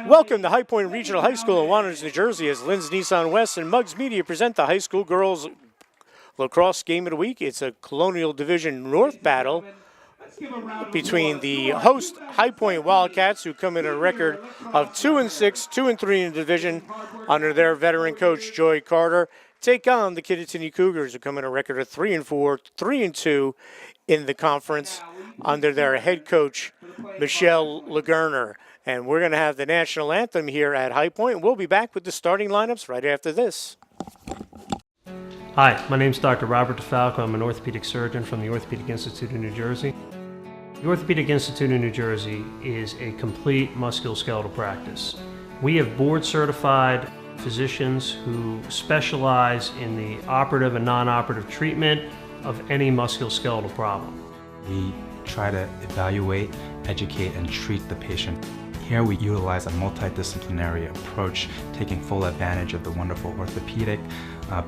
Welcome to High Point Regional High School in Wantage, New Jersey, as Lynn's Nissan West and Muggs Media present the high school girls lacrosse game of the week. It's a Colonial Division North battle between the host High Point Wildcats, who come in a record of 2-6, 2-3 in the division under their veteran coach Joy Carter, take on the Kittatinny Cougars, who come in a record of 3-4, 3-2 in the conference under their head coach Michelle Lagerner. And we're going to have the national anthem here at High Point. We'll be back with the starting lineups right after this. Hi, my name is Dr. Robert DeFalco. I'm an orthopedic surgeon from the Orthopedic Institute of New Jersey. The Orthopedic Institute of New Jersey is a complete musculoskeletal practice. We have board-certified physicians who specialize in the operative and non-operative treatment of any musculoskeletal problem. We try to evaluate, educate, and treat the patient. Here we utilize a multidisciplinary approach, taking full advantage of the wonderful orthopedic,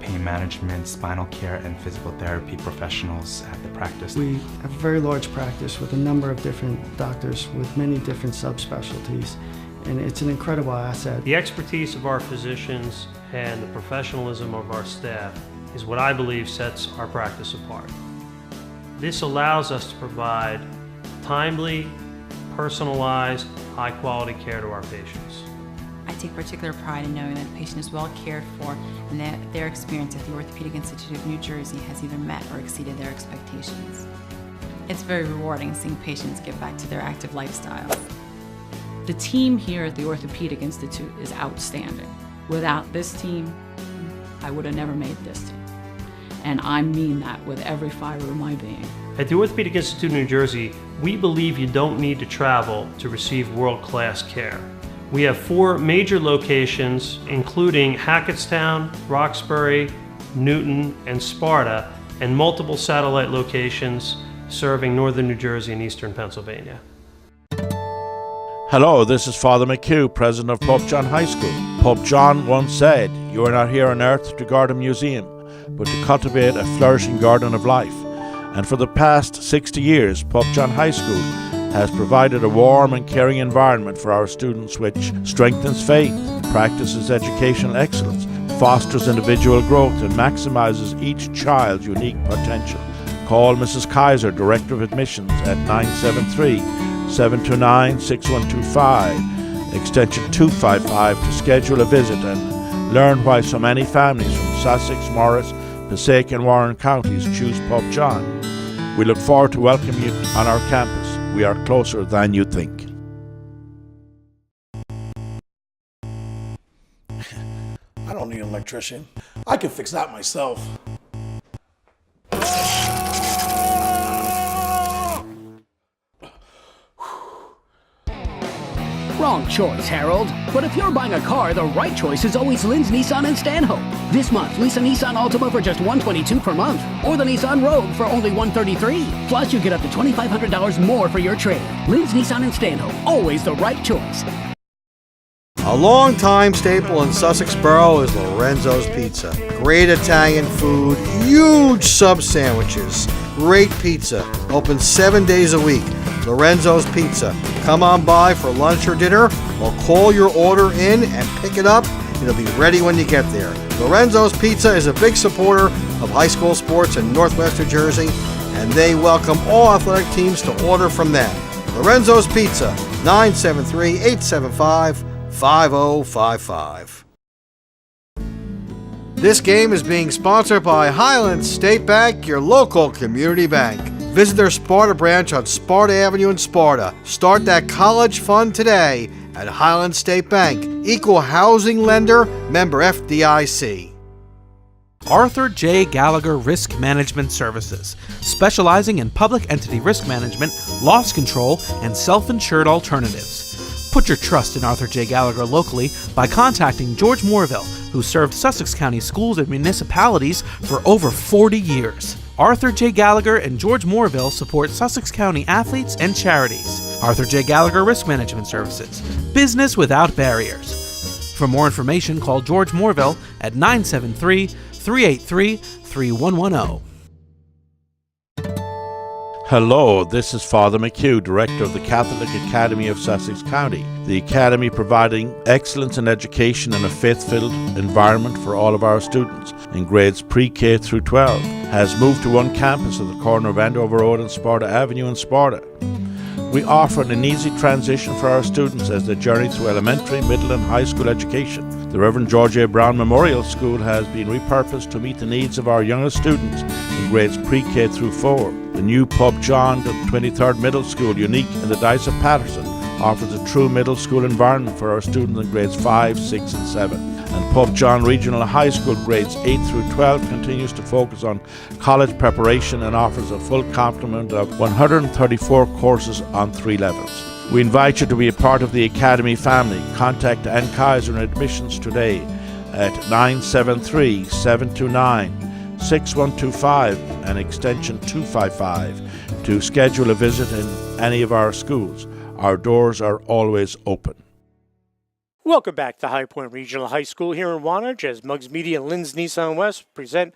pain management, spinal care, and physical therapy professionals at the practice. We have a very large practice with a number of different doctors with many different subspecialties, and it's an incredible asset. The expertise of our physicians and the professionalism of our staff is what I believe sets our practice apart. This allows us to provide timely, personalized, high-quality care to our patients. I take particular pride in knowing that the patient is well cared for and that their experience at the Orthopedic Institute of New Jersey has either met or exceeded their expectations. It's very rewarding seeing patients get back to their active lifestyles. The team here at the Orthopedic Institute is outstanding. Without this team, I would have never made this team. And I mean that with every fiber of my being. At the Orthopedic Institute of New Jersey, we believe you don't need to travel to receive world-class care. We have 4 major locations, including Hackettstown, Roxbury, Newton, and Sparta, and multiple satellite locations serving northern New Jersey and eastern Pennsylvania. Hello, this is Father McHugh, president of Pope John High School. Pope John once said, "You are not here on earth to guard a museum, but to cultivate a flourishing garden of life." And for the past 60 years, Pope John High School has provided a warm and caring environment for our students which strengthens faith, practices educational excellence, fosters individual growth, and maximizes each child's unique potential. Call Mrs. Kaiser, Director of Admissions, at 973-729-6125, extension 255, to schedule a visit and learn why so many families from Sussex, Morris, Passaic, and Warren counties choose Pope John. We look forward to welcoming you on our campus. We are closer than you think. I don't need an electrician. I can fix that myself. Wrong choice, Harold. But if you're buying a car, the right choice is always Lynn's Nissan in Stanhope. This month, lease a Nissan Altima for just $122 per month, or the Nissan Rogue for only $133. Plus, you get up to $2,500 more for your trade. Lynn's Nissan in Stanhope, always the right choice. A long-time staple in Sussex Borough is Lorenzo's Pizza. Great Italian food, huge sub sandwiches, great pizza. Open 7 days a week. Lorenzo's Pizza. Come on by for lunch or dinner, or call your order in and pick it up. It'll be ready when you get there. Lorenzo's Pizza is a big supporter of high school sports in Northwest New Jersey, and they welcome all athletic teams to order from them. Lorenzo's Pizza, 973-875-5055. This game is being sponsored by Highland State Bank, your local community bank. Visit their Sparta branch on Sparta Avenue in Sparta. Start that college fund today at Highland State Bank. Equal housing lender, member FDIC. Arthur J. Gallagher Risk Management Services, specializing in public entity risk management, loss control, and self-insured alternatives. Put your trust in Arthur J. Gallagher locally by contacting George Moorville, who served Sussex County schools and municipalities for over 40 years. Arthur J. Gallagher and George Moorville support Sussex County athletes and charities. Arthur J. Gallagher Risk Management Services. Business without barriers. For more information, call George Moorville at 973-383-3110. Hello, this is Father McHugh, Director of the Catholic Academy of Sussex County. The Academy, providing excellence in education and a faith-filled environment for all of our students in grades pre-K through 12, has moved to one campus at the corner of Andover Road and Sparta Avenue in Sparta. We offer an easy transition for our students as they journey through elementary, middle and high school education. The Reverend George A. Brown Memorial School has been repurposed to meet the needs of our youngest students in grades pre-K through 4. The new Pub John, the 23rd Middle School, unique in the Dice of Patterson, offers a true middle school environment for our students in grades 5, 6 and 7. And Pub John Regional High School grades 8 through 12 continues to focus on college preparation and offers a full complement of 134 courses on 3 levels. We invite you to be a part of the Academy family. Contact Ann Kaiser in admissions today at 973-729-6125 and extension 255 to schedule a visit in any of our schools. Our doors are always open. Welcome back to High Point Regional High School here in Wantage as Muggs Media and Lynn's Nissan West present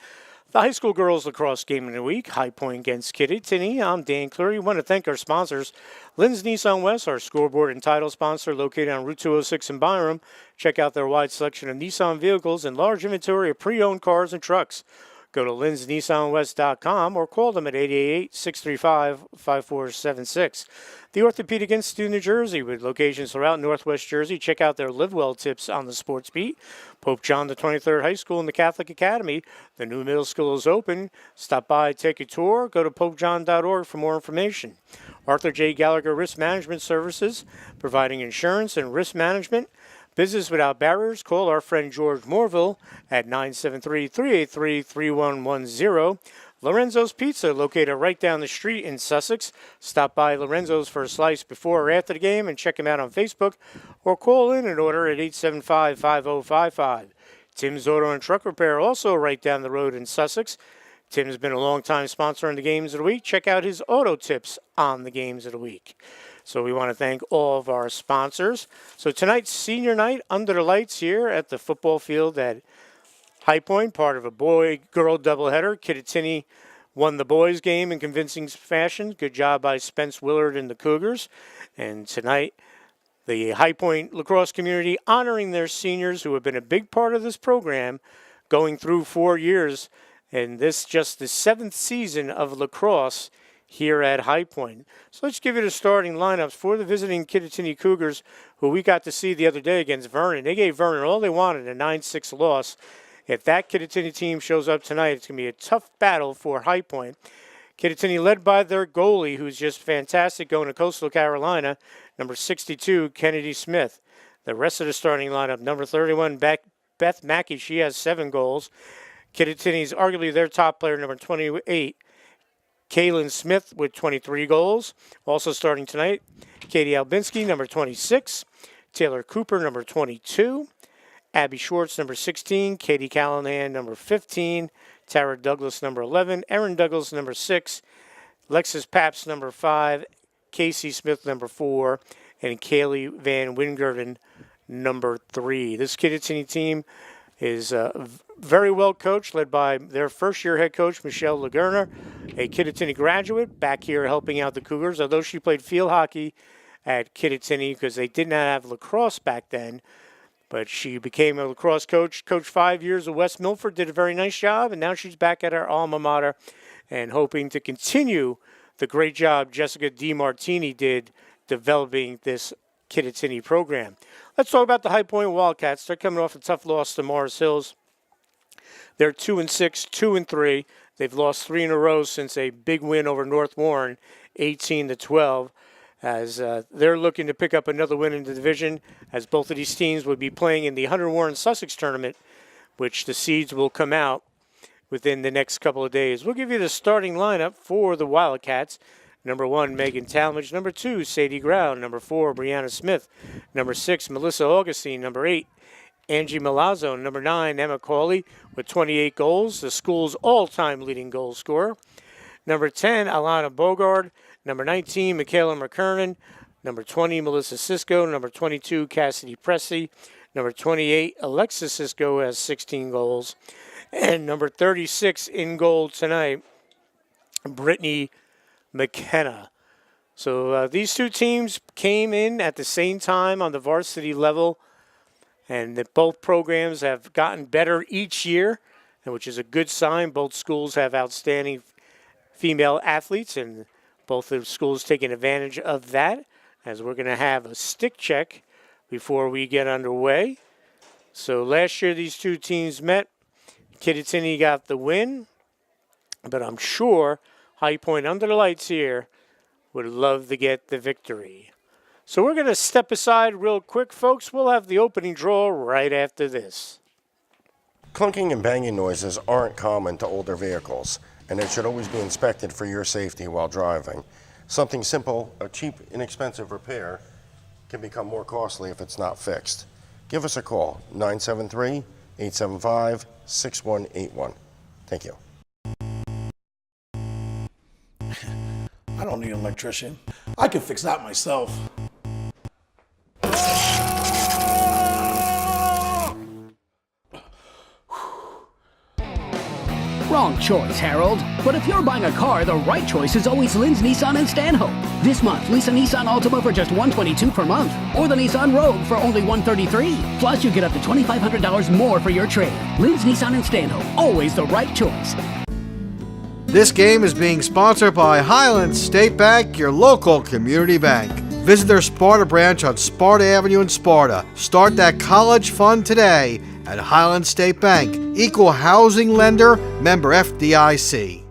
the High School Girls Lacrosse Game of the Week, High Point against Kittatinny. I'm Dan Cleary. We want to thank our sponsors, Lynn's Nissan West, our scoreboard and title sponsor located on Route 206 in Byram. Check out their wide selection of Nissan vehicles and large inventory of pre-owned cars and trucks. Go to lindsnissanwest.com or call them at 888-635-5476. The Orthopedic Institute of New Jersey, with locations throughout Northwest Jersey. Check out their Live Well tips on the sports beat. Pope John the 23rd High School and the Catholic Academy. The new middle school is open. Stop by, take a tour. Go to popejohn.org for more information. Arthur J. Gallagher Risk Management Services, providing insurance and risk management. Business without barriers. Call our friend George Morville at 973-383-3110. Lorenzo's Pizza, located right down the street in Sussex. Stop by Lorenzo's for a slice before or after the game and check him out on Facebook or call in and order at 875-5055. Tim's Auto and Truck Repair, also right down the road in Sussex. Tim's been a long-time sponsor on the Games of the Week. Check out his auto tips on the Games of the Week. So we want to thank all of our sponsors. So tonight's senior night under the lights here at the football field at High Point, part of a boy-girl doubleheader. Kittatinny won the boys' game in convincing fashion. Good job by Spence Willard and the Cougars. And tonight, the High Point lacrosse community honoring their seniors who have been a big part of this program going through 4 years. And this just the 7th season of lacrosse here at High Point. So let's give you the starting lineups for the visiting Kittatinny Cougars, who we got to see the other day against Vernon. They gave Vernon all they wanted, a 9-6 loss. If that Kittatinny team shows up tonight, it's going to be a tough battle for High Point. Kittatinny led by their goalie, who's just fantastic, going to Coastal Carolina, number 62, Kennedy Smith. The rest of the starting lineup, number 31, Beth Mackey, she has 7 goals. Kittatinny's arguably their top player, number 28, Kaylin Smith with 23 goals. Also starting tonight, Katie Albinski, number 26. Taylor Cooper, number 22. Abby Schwartz, number 16. Katie Callahan, number 15. Tara Douglas, number 11. Erin Douglas, number 6. Lexis Paps, number 5. Casey Smith, number 4. And Kaylee Van Wingerden, number 3. This Kittatinny team is very well coached, led by their first-year head coach, Michelle Lagerner, a Kittatinny graduate, back here helping out the Cougars, although she played field hockey at Kittatinny because they did not have lacrosse back then. But she became a lacrosse coach, coached 5 years at West Milford, did a very nice job, and now she's back at her alma mater and hoping to continue the great job Jessica DiMartini did developing this Kittatinny program. Let's talk about the High Point Wildcats. They're coming off a tough loss to Morris Hills. They're 2-6, 2-3. They've lost 3 in a row since a big win over North Warren, 18-12. As they're looking to pick up another win in the division, as both of these teams would be playing in the Hunter Warren Sussex tournament, which the seeds will come out within the next couple of days. We'll give you the starting lineup for the Wildcats. Number 1, Megan Talmadge. Number 2, Sadie Ground. Number 4, Brianna Smith. Number 6, Melissa Augustine. Number 8, Angie Milazzo. Number 9, Emma Cawley with 28 goals, the school's all-time leading goal scorer. Number 10, Alana Bogard. Number 19, Michaela McKernan. Number 20, Melissa Sisko. Number 22, Cassidy Pressey. Number 28, Alexis Sisko has 16 goals. And number 36 in goal tonight, Brittany McKenna. So these two teams came in at the same time on the varsity level, and that both programs have gotten better each year, which is a good sign. Both schools have outstanding female athletes, and both of the schools taking advantage of that, as we're going to have a stick check before we get underway. So last year these two teams met. Kittatinny got the win, but I'm sure High Point under the lights here would love to get the victory. So we're going to step aside real quick, folks. We'll have the opening draw right after this. Clunking and banging noises aren't common to older vehicles, and it should always be inspected for your safety while driving. Something simple, a cheap, inexpensive repair, can become more costly if it's not fixed. Give us a call, 973-875-6181. Thank you. I don't need an electrician. I can fix that myself. Wrong choice, Harold. But if you're buying a car, the right choice is always Lynn's Nissan in Stanhope. This month, lease a Nissan Altima for just $122 per month, or the Nissan Rogue for only $133. Plus, you get up to $2,500 more for your trade. Lynn's Nissan in Stanhope, always the right choice. This game is being sponsored by Highland State Bank, your local community bank. Visit their Sparta branch on Sparta Avenue in Sparta. Start that college fund today at Highland State Bank. Equal housing lender, member FDIC.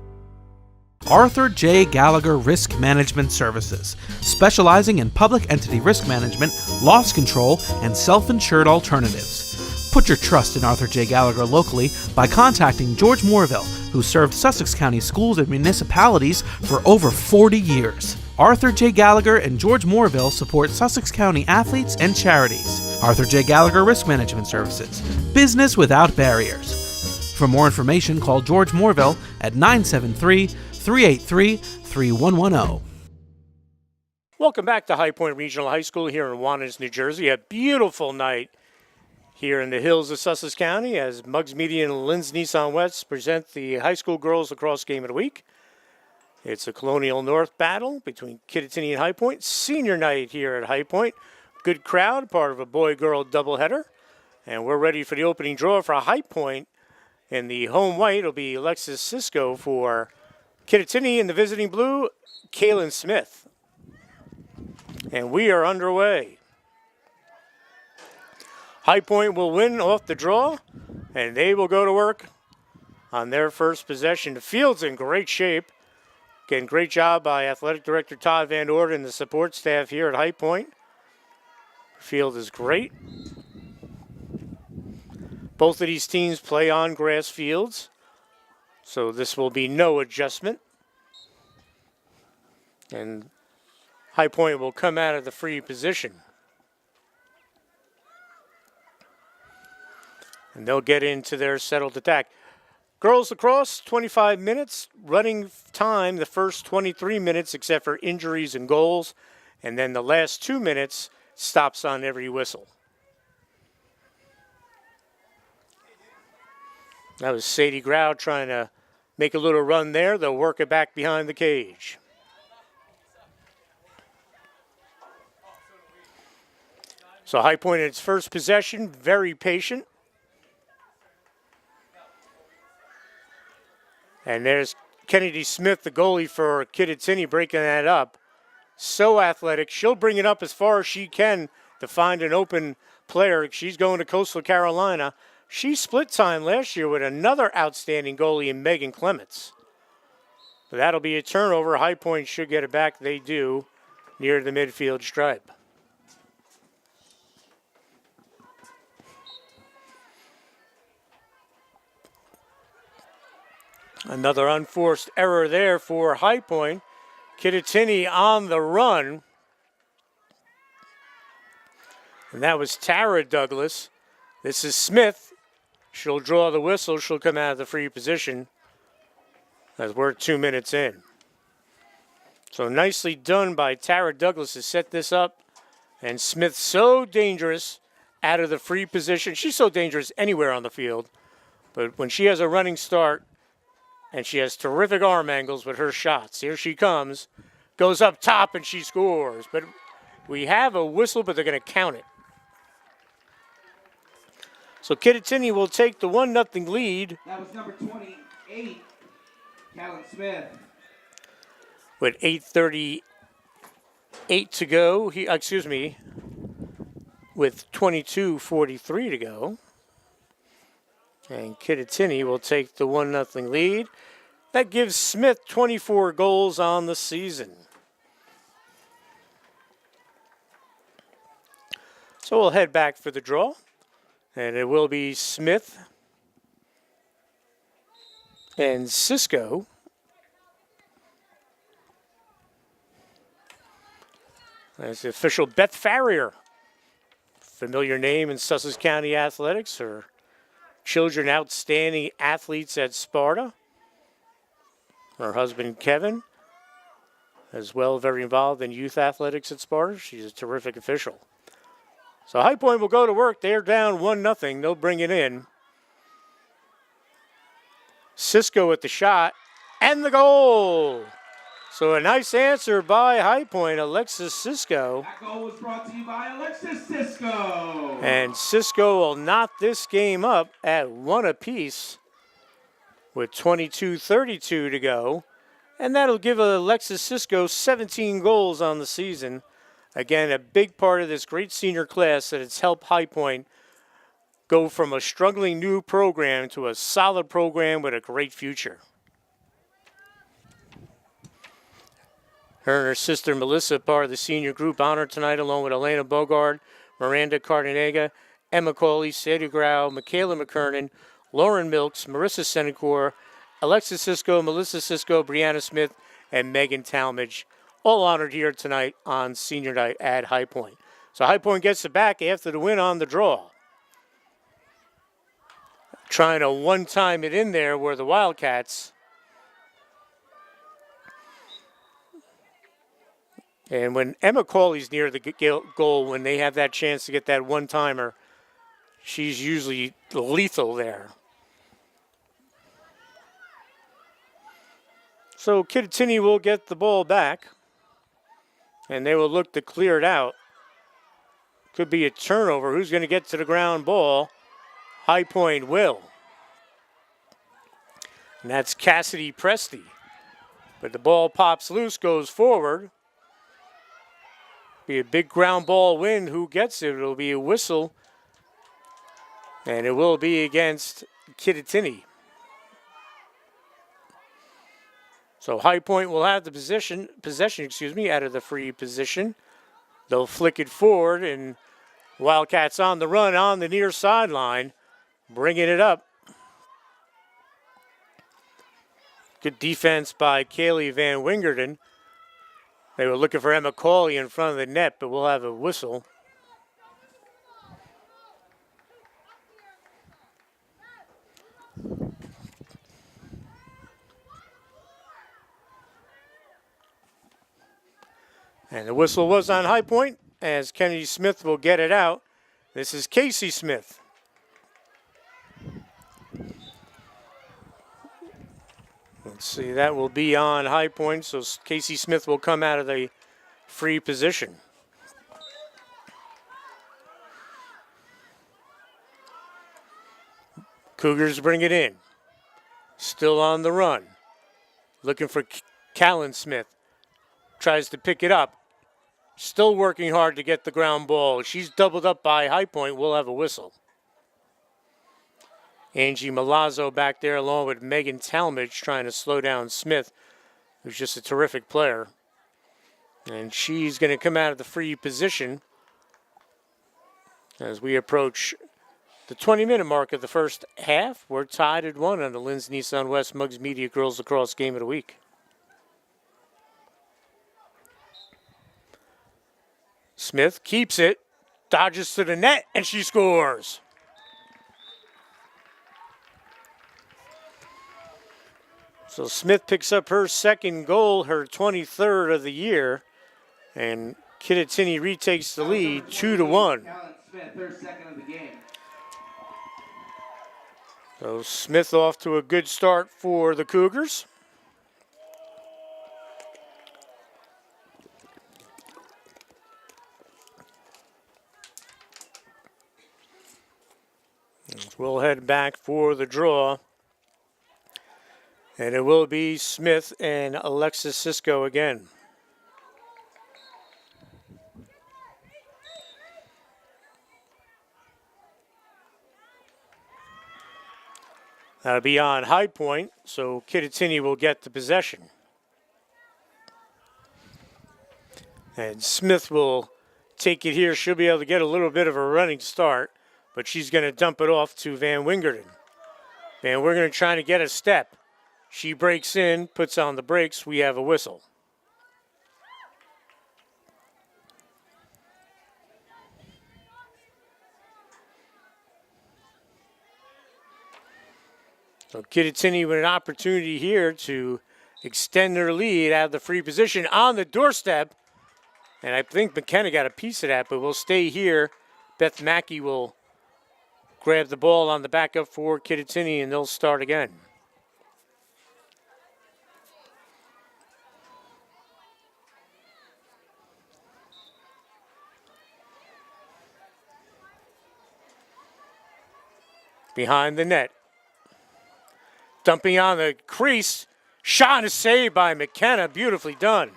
Arthur J. Gallagher Risk Management Services, specializing in public entity risk management, loss control, and self-insured alternatives. Put your trust in Arthur J. Gallagher locally by contacting George Moorville, who served Sussex County schools and municipalities for over 40 years. Arthur J. Gallagher and George Moorville support Sussex County athletes and charities. Arthur J. Gallagher Risk Management Services, business without barriers. For more information, call George Moorville at 973-383-3110. Welcome back to High Point Regional High School here in Wannes, New Jersey. A beautiful night here in the hills of Sussex County as Muggs Media and Lynn's Nissan West present the High School Girls Lacrosse Game of the Week. It's a Colonial North battle between Kittatinny and High Point. Senior night here at High Point. Good crowd, part of a boy-girl doubleheader. And we're ready for the opening draw for High Point. And the home white will be Alexis Cisco for Kittatinny, in the visiting blue, Kaylin Smith. And we are underway. High Point will win off the draw, and they will go to work on their first possession. The field's in great shape. Again, great job by Athletic Director Todd Van Orden and the support staff here at High Point. The field is great. Both of these teams play on grass fields, so this will be no adjustment. And High Point will come out of the free position. And they'll get into their settled attack. Girls lacrosse, 25 minutes. Running time, the first 23 minutes, except for injuries and goals. And then the last 2 minutes, stops on every whistle. That was Sadie Grau trying to make a little run there. They'll work it back behind the cage. So High Point in its first possession, very patient. And there's Kennedy Smith, the goalie for Kittatinny, breaking that up. So athletic. She'll bring it up as far as she can to find an open player. She's going to Coastal Carolina. She split time last year with another outstanding goalie in Megan Clements. But that'll be a turnover. High Point should get it back. They do, near the midfield stripe. Another unforced error there for High Point. Kittatinny on the run. And that was Tara Douglas. This is Smith. She'll draw the whistle. She'll come out of the free position as we're 2 minutes in. So nicely done by Tara Douglas to set this up. And Smith so dangerous out of the free position. She's so dangerous anywhere on the field. But when she has a running start, and she has terrific arm angles with her shots. Here she comes. goes up top and she scores. But we have a whistle, but they're going to count it. So Kittatinny will take the 1-0 lead. That was number 28, Callan Smith. With 8:38 to go, with 22:43 to go. And Kittatinny will take the 1-0 lead. That gives Smith 24 goals on the season. So we'll head back for the draw. And it will be Smith and Cisco. That's the official Beth Farrier. Familiar name in Sussex County Athletics. Her children outstanding athletes at Sparta. Her husband Kevin, as well, very involved in youth athletics at Sparta. She's a terrific official. So High Point will go to work. They're down 1-0. They'll bring it in. Cisco at the shot and the goal. So a nice answer by High Point, Alexis Cisco. That goal was brought to you by Alexis Cisco. And Cisco will knot this game up at 1 apiece with 22:32 to go. And that'll give Alexis Cisco 17 goals on the season. Again, a big part of this great senior class that it's helped High Point go from a struggling new program to a solid program with a great future. Her and her sister Melissa, part of the senior group, honored tonight along with Elena Bogard, Miranda Cardenega, Emma Coley, Sadie Grau, Michaela McKernan, Lauren Milks, Marissa Senecor, Alexis Cisco, Melissa Cisco, Brianna Smith, and Megan Talmadge. All honored here tonight on senior night at High Point. So High Point gets it back after the win on the draw. Trying to one-time it in there were the Wildcats. And when Emma Cawley's near the goal, when they have that chance to get that one-timer, she's usually lethal there. So Kittatinny will get the ball back. And they will look to clear it out. Could be a turnover. Who's going to get to the ground ball? High Point will. And that's Cassidy Presti. But the ball pops loose, goes forward. Be a big ground ball win. Who gets it? It'll be a whistle. And it will be against Kittatinny. So High Point will have the possession, out of the free position. They'll flick it forward, and Wildcats on the run on the near sideline, bringing it up. Good defense by Kaylee Van Wingerden. They were looking for Emma Cawley in front of the net, but we'll have a whistle. And the whistle was on High Point as Kennedy Smith will get it out. This is Casey Smith. Let's see, that will be on High Point, so Casey Smith will come out of the free position. Cougars bring it in. Still on the run. Looking for Callan Smith. Tries to pick it up. Still working hard to get the ground ball. She's doubled up by High Point. We'll have a whistle. Angie Malazzo back there along with Megan Talmadge trying to slow down Smith, who's just a terrific player. And she's going to come out of the free position as we approach the 20-minute mark of the first half. We're tied at 1 on the Linz Nissan West Muggs Media Girls Lacrosse Game of the Week. Smith keeps it, dodges to the net, and she scores. So Smith picks up her second goal, her 23rd of the year, and Kittatinny retakes the lead 2-1. Smith, her second of the game. So Smith off to a good start for the Cougars. We'll head back for the draw. And it will be Smith and Alexis Cisco again. That'll be on High Point, so Kittatinny will get the possession. And Smith will take it here. She'll be able to get a little bit of a running start, but she's going to dump it off to Van Wingerden. Van Wingerden trying to get a step. She breaks in, puts on the brakes. We have a whistle. So Kittatinny with an opportunity here to extend their lead out of the free position on the doorstep. And I think McKenna got a piece of that, but we'll stay here. Beth Mackey will grab the ball on the backup for Kittatinny, and they'll start again. Behind the net. Dumping on the crease. Shot and a save by McKenna. Beautifully done.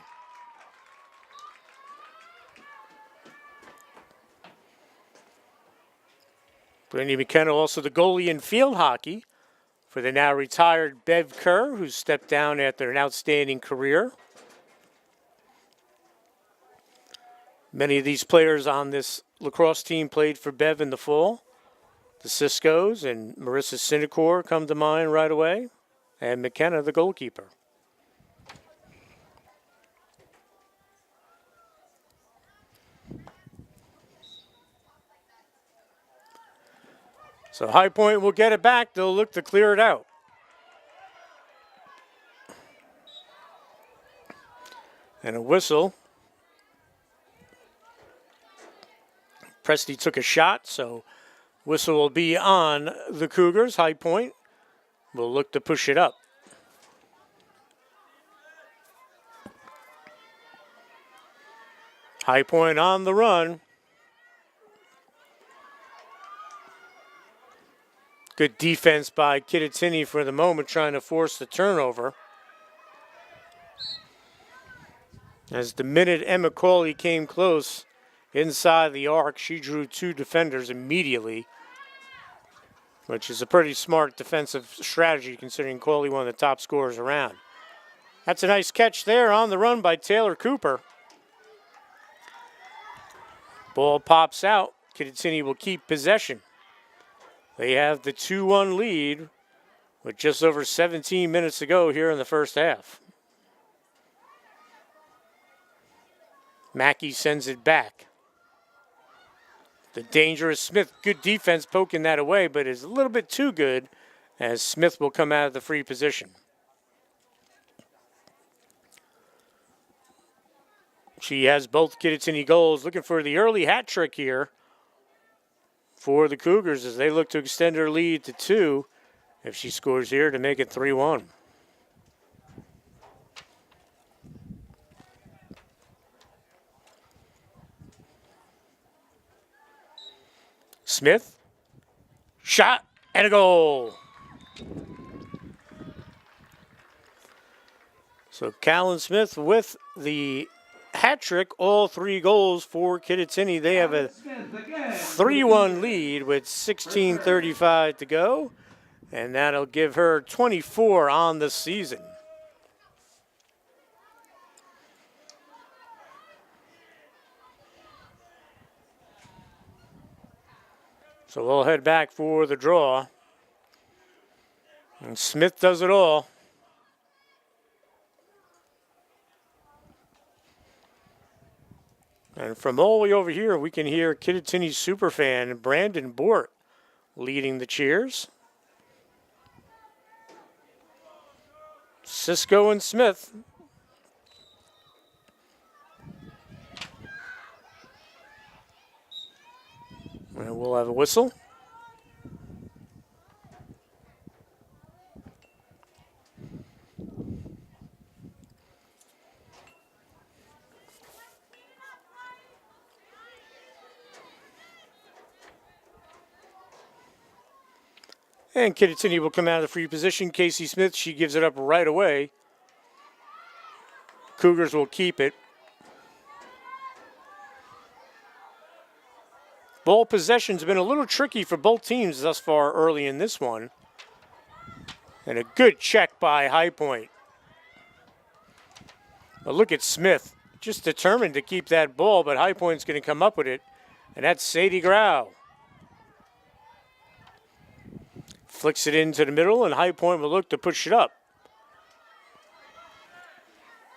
Brittany McKenna, also the goalie in field hockey for the now retired Bev Kerr, who stepped down after an outstanding career. Many of these players on this lacrosse team played for Bev in the fall. The Ciscos and Marissa Sinecor come to mind right away, and McKenna, the goalkeeper. So High Point will get it back. They'll look to clear it out. And a whistle. Presti took a shot, so whistle will be on the Cougars. High Point will look to push it up. High Point on the run. Good defense by Kittatinny for the moment, trying to force the turnover. As the minute Emma Cawley came close inside the arc, she drew two defenders immediately, which is a pretty smart defensive strategy considering Cawley one of the top scorers around. That's a nice catch there on the run by Taylor Cooper. Ball pops out. Kittatinny will keep possession. They have the 2-1 lead with just over 17 minutes to go here in the first half. Mackey sends it back. The dangerous Smith, good defense poking that away, but is a little bit too good as Smith will come out of the free position. She has both Kittatinny goals, looking for the early hat trick here for the Cougars as they look to extend their lead to 2 if she scores here to make it 3-1. Smith, shot, and a goal. So Callan Smith with the hat trick, all 3 goals for Kittatinny. They have a 3-1 lead with 16:35 to go, and that'll give her 24 on the season. So we'll head back for the draw. And Smith does it all. And from all the way over here, we can hear Kittatinny superfan Brandon Bort leading the cheers. Cisco and Smith. And we'll have a whistle. And Kittatinny will come out of the free position. Casey Smith, she gives it up right away. Cougars will keep it. Ball possession's been a little tricky for both teams thus far early in this one. And a good check by High Point. But look at Smith, just determined to keep that ball, but High Point's going to come up with it. And that's Sadie Grau. Flicks it into the middle, and High Point will look to push it up.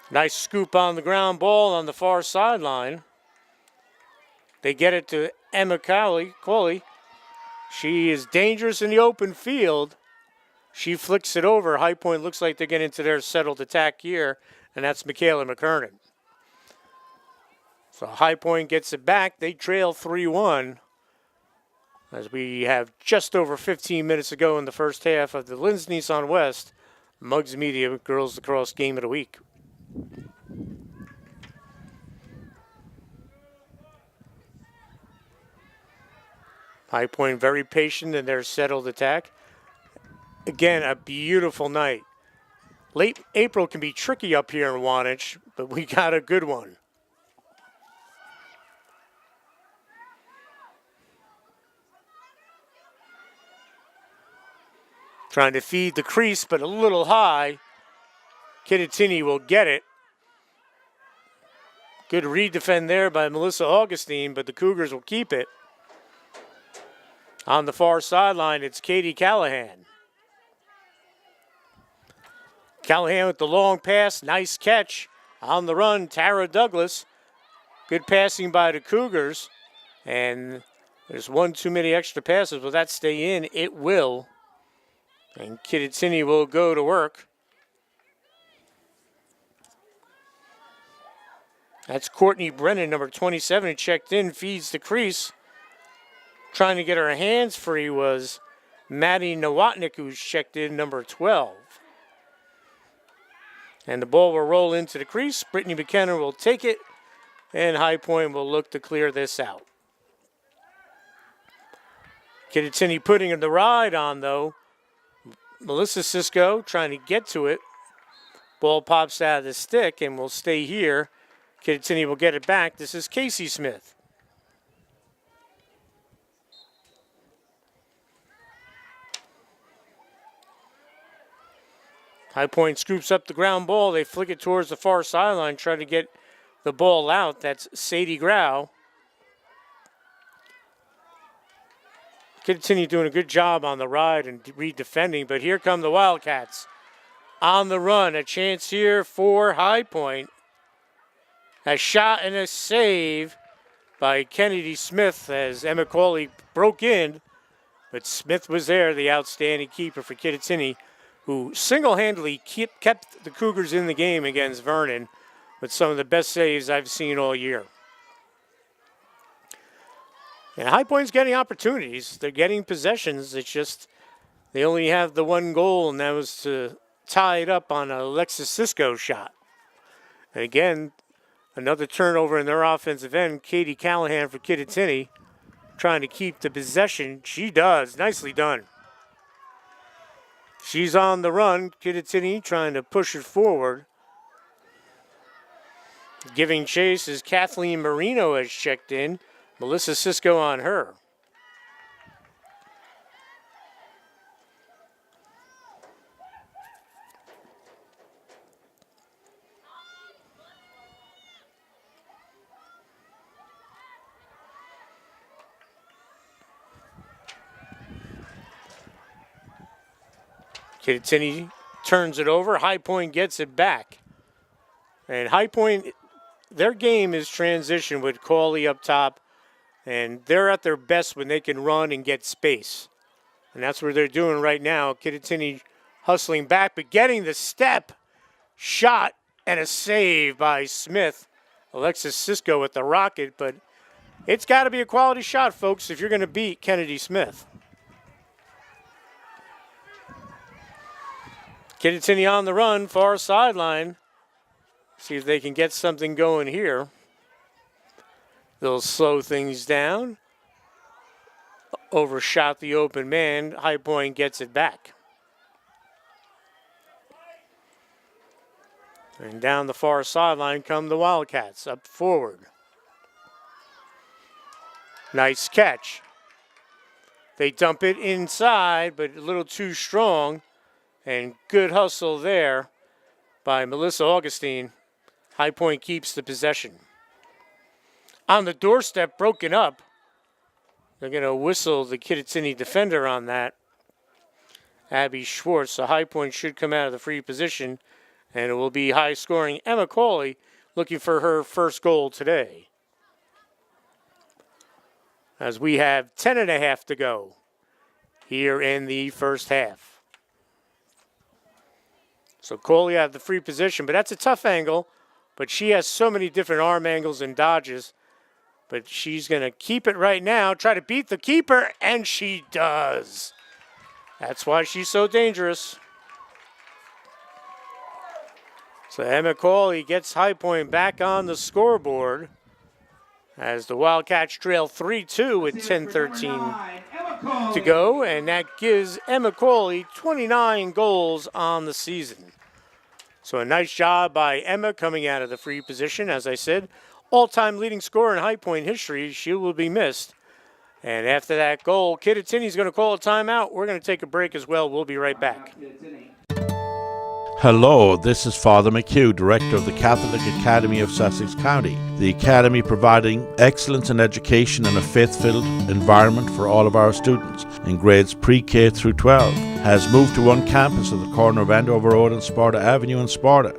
Nice scoop on the ground ball on the far sideline. They get it to Emma Cawley. She is dangerous in the open field. She flicks it over. High Point looks like they're getting into their settled attack here, and that's Michaela McKernan. So High Point gets it back. They trail 3-1 as we have just over 15 minutes to go in the first half of the Linz Nissan West Muggs Media Girls Lacrosse Game of the Week. High Point very patient in their settled attack. Again, a beautiful night. Late April can be tricky up here in Wantage, but we got a good one. Trying to feed the crease, but a little high. Kittatinny will get it. Good redefend there by Melissa Augustine, but the Cougars will keep it. On the far sideline, it's Katie Callahan. Callahan with the long pass, nice catch. On the run, Tara Douglas. Good passing by the Cougars. And there's one too many extra passes. Will that stay in? It will. And Kittatinny will go to work. That's Courtney Brennan, number 27, checked in, feeds the crease. Trying to get her hands free was Maddie Nowotnik, who's checked in, number 12. And the ball will roll into the crease. Brittany McKenna will take it, and High Point will look to clear this out. Kittatinny putting the ride on, though. Melissa Cisco trying to get to it. Ball pops out of the stick and will stay here. Kittatinny will get it back. This is Casey Smith. High Point scoops up the ground ball. They flick it towards the far sideline, trying to get the ball out. That's Sadie Grau. Kittatinny doing a good job on the ride and redefending, but here come the Wildcats. On the run, a chance here for High Point. A shot and a save by Kennedy Smith as Emma Cawley broke in, but Smith was there, the outstanding keeper for Kittatinny, who single-handedly kept the Cougars in the game against Vernon with some of the best saves I've seen all year. And High Point's getting opportunities. They're getting possessions. It's just they only have the one goal, and that was to tie it up on a Alexis Cisco shot. And again, another turnover in their offensive end. Katie Callahan for Kittatinny trying to keep the possession. She does. Nicely done. She's on the run. Kittatinny trying to push it forward. Giving chase is Kathleen Marino has checked in. Melissa Cisco on her. Kittatinny turns it over. High Point gets it back. And High Point, their game is transition with Cawley up top. And they're at their best when they can run and get space. And that's what they're doing right now. Kittatinny hustling back, but getting the step, shot, and a save by Smith. Alexis Cisco with the rocket, but it's got to be a quality shot, folks, if you're going to beat Kennedy Smith. Kittatinny on the run, far sideline. See if they can get something going here. They'll slow things down. overshot the open man. High Point gets it back. And down the far sideline come the Wildcats, up forward. Nice catch. They dump it inside, but a little too strong. And good hustle there by Melissa Augustine. High Point keeps the possession. On the doorstep, broken up. They're going to whistle the Kittatinny defender on that. Abby Schwartz. So High Point should come out of the free position. And it will be high-scoring Emma Cawley looking for her first goal today. As we have 10.5 to go here in the first half. So Cawley out of the free position, but that's a tough angle. But she has so many different arm angles and dodges. But she's going to keep it right now, try to beat the keeper, and she does. That's why she's so dangerous. So Emma Cawley gets High Point back on the scoreboard as the Wildcats trail 3-2 with 10:13 to go, and that gives Emma Cawley 29 goals on the season. So a nice job by Emma coming out of the free position. As I said, all-time leading scorer in High Point history. She will be missed. And after that goal, Kittatinny's going to call a timeout. We're going to take a break as well. We'll be right back. Hello, this is Father McHugh, Director of the Catholic Academy of Sussex County. The Academy, providing excellence in education and a faith-filled environment for all of our students in grades pre-K through 12, has moved to one campus at the corner of Andover Road and Sparta Avenue in Sparta.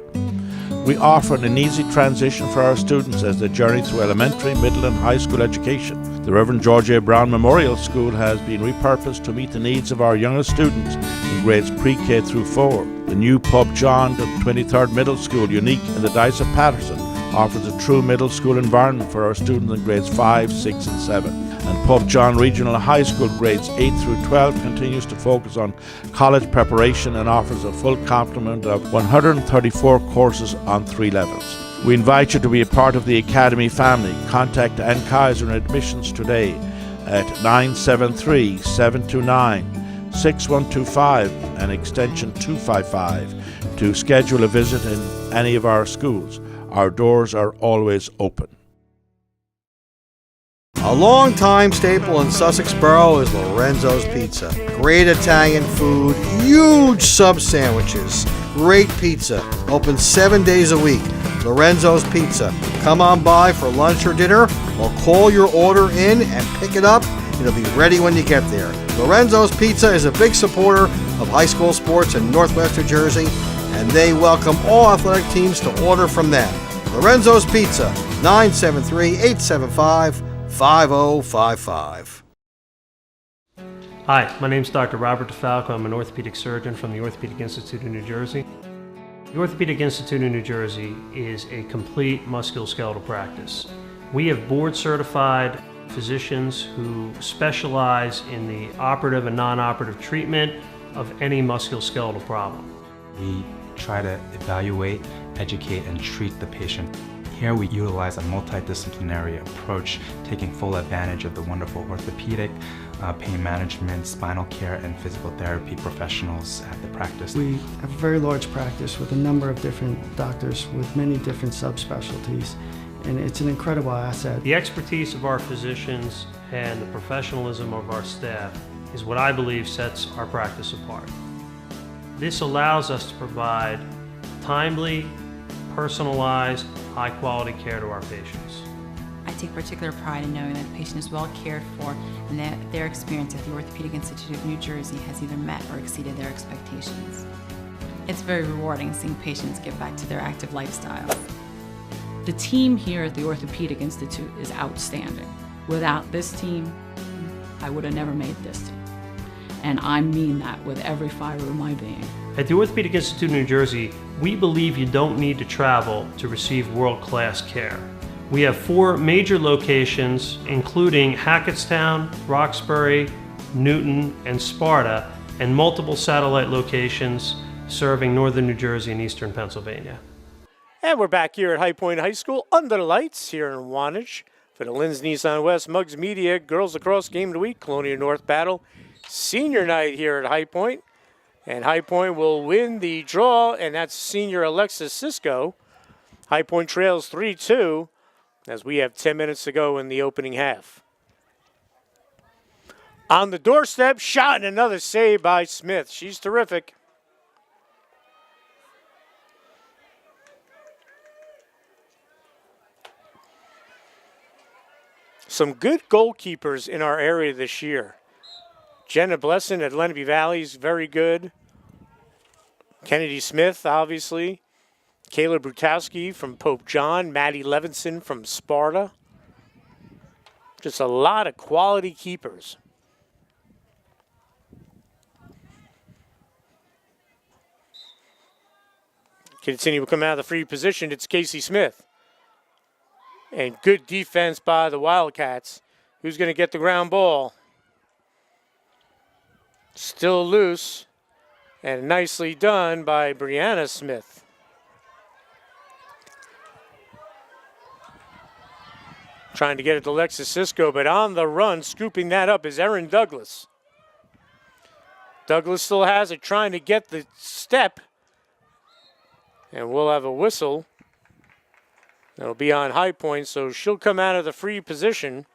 We offer an easy transition for our students as they journey through elementary, middle and high school education. The Reverend George A. Brown Memorial School has been repurposed to meet the needs of our youngest students in grades pre-K through 4. The new Pub John at 23rd Middle School, unique in the Dice of Patterson, offers a true middle school environment for our students in grades 5, 6 and 7. And Pub John Regional High School grades 8 through 12 continues to focus on college preparation and offers a full complement of 134 courses on 3 levels. We invite you to be a part of the Academy family. Contact Ann Kaiser in admissions today at 973-729-6125 and extension 255 to schedule a visit in any of our schools. Our doors are always open. A long-time staple in Sussex Borough is Lorenzo's Pizza. Great Italian food, huge sub sandwiches, great pizza. Open 7 days a week. Lorenzo's Pizza. Come on by for lunch or dinner, or call your order in and pick it up. It'll be ready when you get there. Lorenzo's Pizza is a big supporter of high school sports in Northwest New Jersey, and they welcome all athletic teams to order from them. Lorenzo's Pizza, 973-875-5055. Hi, my name is Dr. Robert DeFalco. I'm an orthopedic surgeon from the Orthopedic Institute of New Jersey. The Orthopedic Institute of New Jersey is a complete musculoskeletal practice. We have board-certified physicians who specialize in the operative and non-operative treatment of any musculoskeletal problem. We try to evaluate, educate, and treat the patient. Here we utilize a multidisciplinary approach, taking full advantage of the wonderful orthopedic, pain management, spinal care, and physical therapy professionals at the practice. We have a very large practice with a number of different doctors with many different subspecialties, and it's an incredible asset. The expertise of our physicians and the professionalism of our staff is what I believe sets our practice apart. This allows us to provide timely, personalized, high-quality care to our patients. I take particular pride in knowing that the patient is well cared for and that their experience at the Orthopedic Institute of New Jersey has either met or exceeded their expectations. It's very rewarding seeing patients get back to their active lifestyles. The team here at the Orthopedic Institute is outstanding. Without this team, I would have never made this team. And I mean that with every fiber of my being. At the Orthopedic Institute of New Jersey, we believe you don't need to travel to receive world-class care. We have 4 major locations, including Hackettstown, Roxbury, Newton, and Sparta, and multiple satellite locations serving northern New Jersey and eastern Pennsylvania. And we're back here at High Point High School under the lights here in Wantage For the Linz Nissan West Muggs Media Girls Lacrosse Game of the Week, Colonial North Battle. Senior night here at High Point. And High Point will win the draw, and that's senior Alexis Cisco. High Point trails 3-2 as we have 10 minutes to go in the opening half. On the doorstep, shot and another save by Smith. She's terrific. Some good goalkeepers in our area this year. Jenna Blesson at Lenape Valley is very good. Kennedy Smith, obviously. Kayla Brutowski from Pope John. Maddie Levinson from Sparta. Just a lot of quality keepers. Kittatinny will come out of the free position. It's Casey Smith. And good defense by the Wildcats. Who's going to get the ground ball? Still loose. And nicely done by Brianna Smith. Trying to get it to Alexis Cisco, but on the run, scooping that up is Erin Douglas. Douglas still has it, trying to get the step. And we'll have a whistle. That'll be on High Point, so she'll come out of the free position.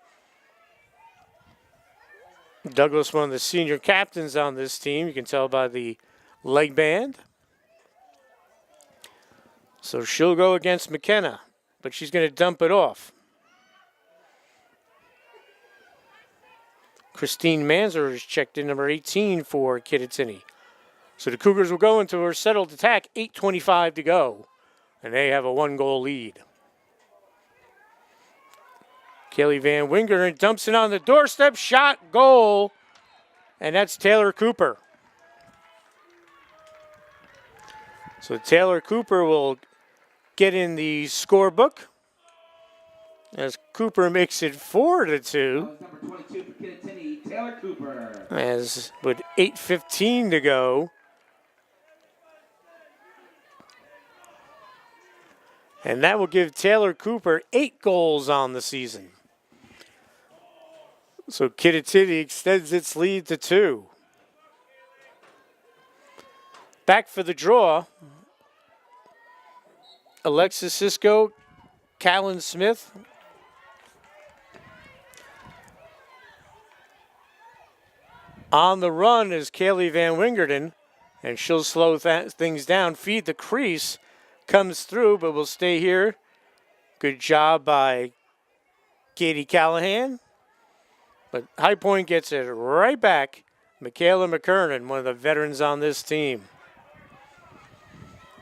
Douglas, one of the senior captains on this team. You can tell by the leg band. So she'll go against McKenna, but she's going to dump it off. Christine Manzer is checked in, number 18 for Kittatinny. So the Cougars will go into her settled attack, 8:25 to go, and they have a 1-goal lead. Kaylee Van Wingeren dumps it on the doorstep, shot, goal, and that's Taylor Cooper. So Taylor Cooper will get in the scorebook as Cooper makes it 4-2. Number 22 for Kittatinny, Taylor Cooper. As with 8:15 to go. And that will give Taylor Cooper 8 goals on the season. So Kittatinny extends its lead to 2. Back for the draw. Alexis Cisco, Callan Smith. On the run is Kaylee Van Wingerden, and she'll slow things down, feed the crease, comes through, but will stay here. Good job by Katie Callahan. But High Point gets it right back. Michaela McKernan, one of the veterans on this team.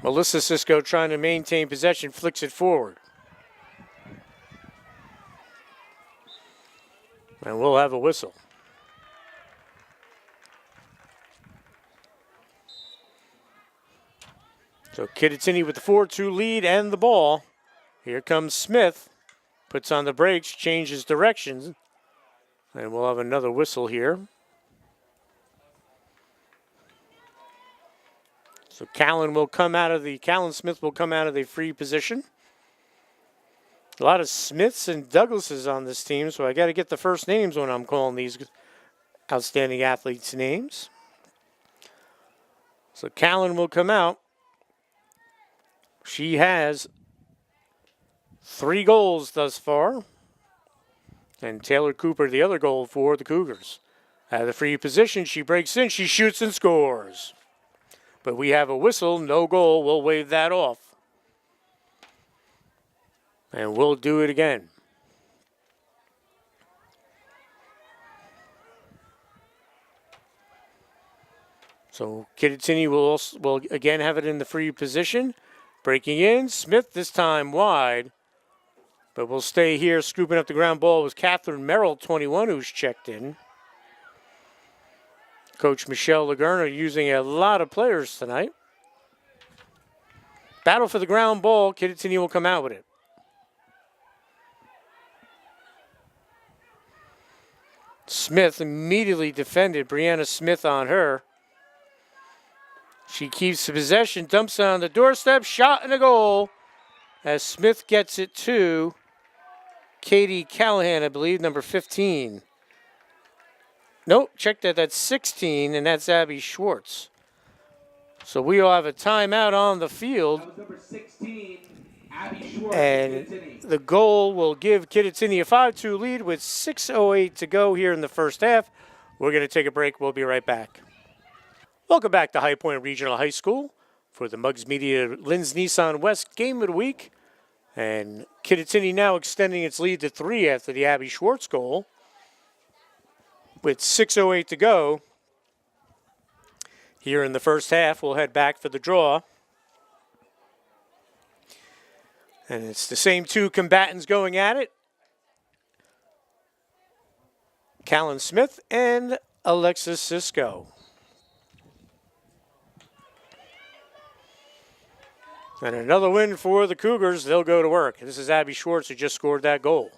Melissa Cisco trying to maintain possession, flicks it forward. And we'll have a whistle. So Kittatinny with the 4-2 lead and the ball. Here comes Smith. Puts on the brakes, changes directions. And we'll have another whistle here. So Callan Smith will come out of the free position. A lot of Smiths and Douglases on this team, so I got to get the first names when I'm calling these outstanding athletes' names. So Callan will come out. She has 3 goals thus far. And Taylor Cooper, the other goal for the Cougars. Out of the free position, she breaks in, she shoots and scores. But we have a whistle, no goal. We'll wave that off. And we'll do it again. So Kittatinny will again have it in the free position. Breaking in, Smith this time wide. But we'll stay here. Scooping up the ground ball was Catherine Merrill, 21, who's checked in. Coach Michelle Lagerna using a lot of players tonight. Battle for the ground ball. Kittatinny will come out with it. Smith immediately defended. Brianna Smith on her. She keeps the possession, dumps it on the doorstep, shot and a goal as Smith gets it to Katie Callahan, I believe, number 15. Nope, check that. That's 16, and that's Abby Schwartz. So we will have a timeout on the field. That was number 16, Abby Schwartz. And Kittatinny. the goal will give Kittatinny a 5-2 lead with 6:08 to go here in the first half. We're going to take a break. We'll be right back. Welcome back to High Point Regional High School for the Muggs Media Linz Nissan West Game of the Week. And Kittatinny now extending its lead to 3 after the Abby Schwartz goal. With 6:08 to go here in the first half, we'll head back for the draw. And it's the same two combatants going at it. Callan Smith and Alexis Cisco. And another win for the Cougars. They'll go to work. This is Abby Schwartz who just scored that goal.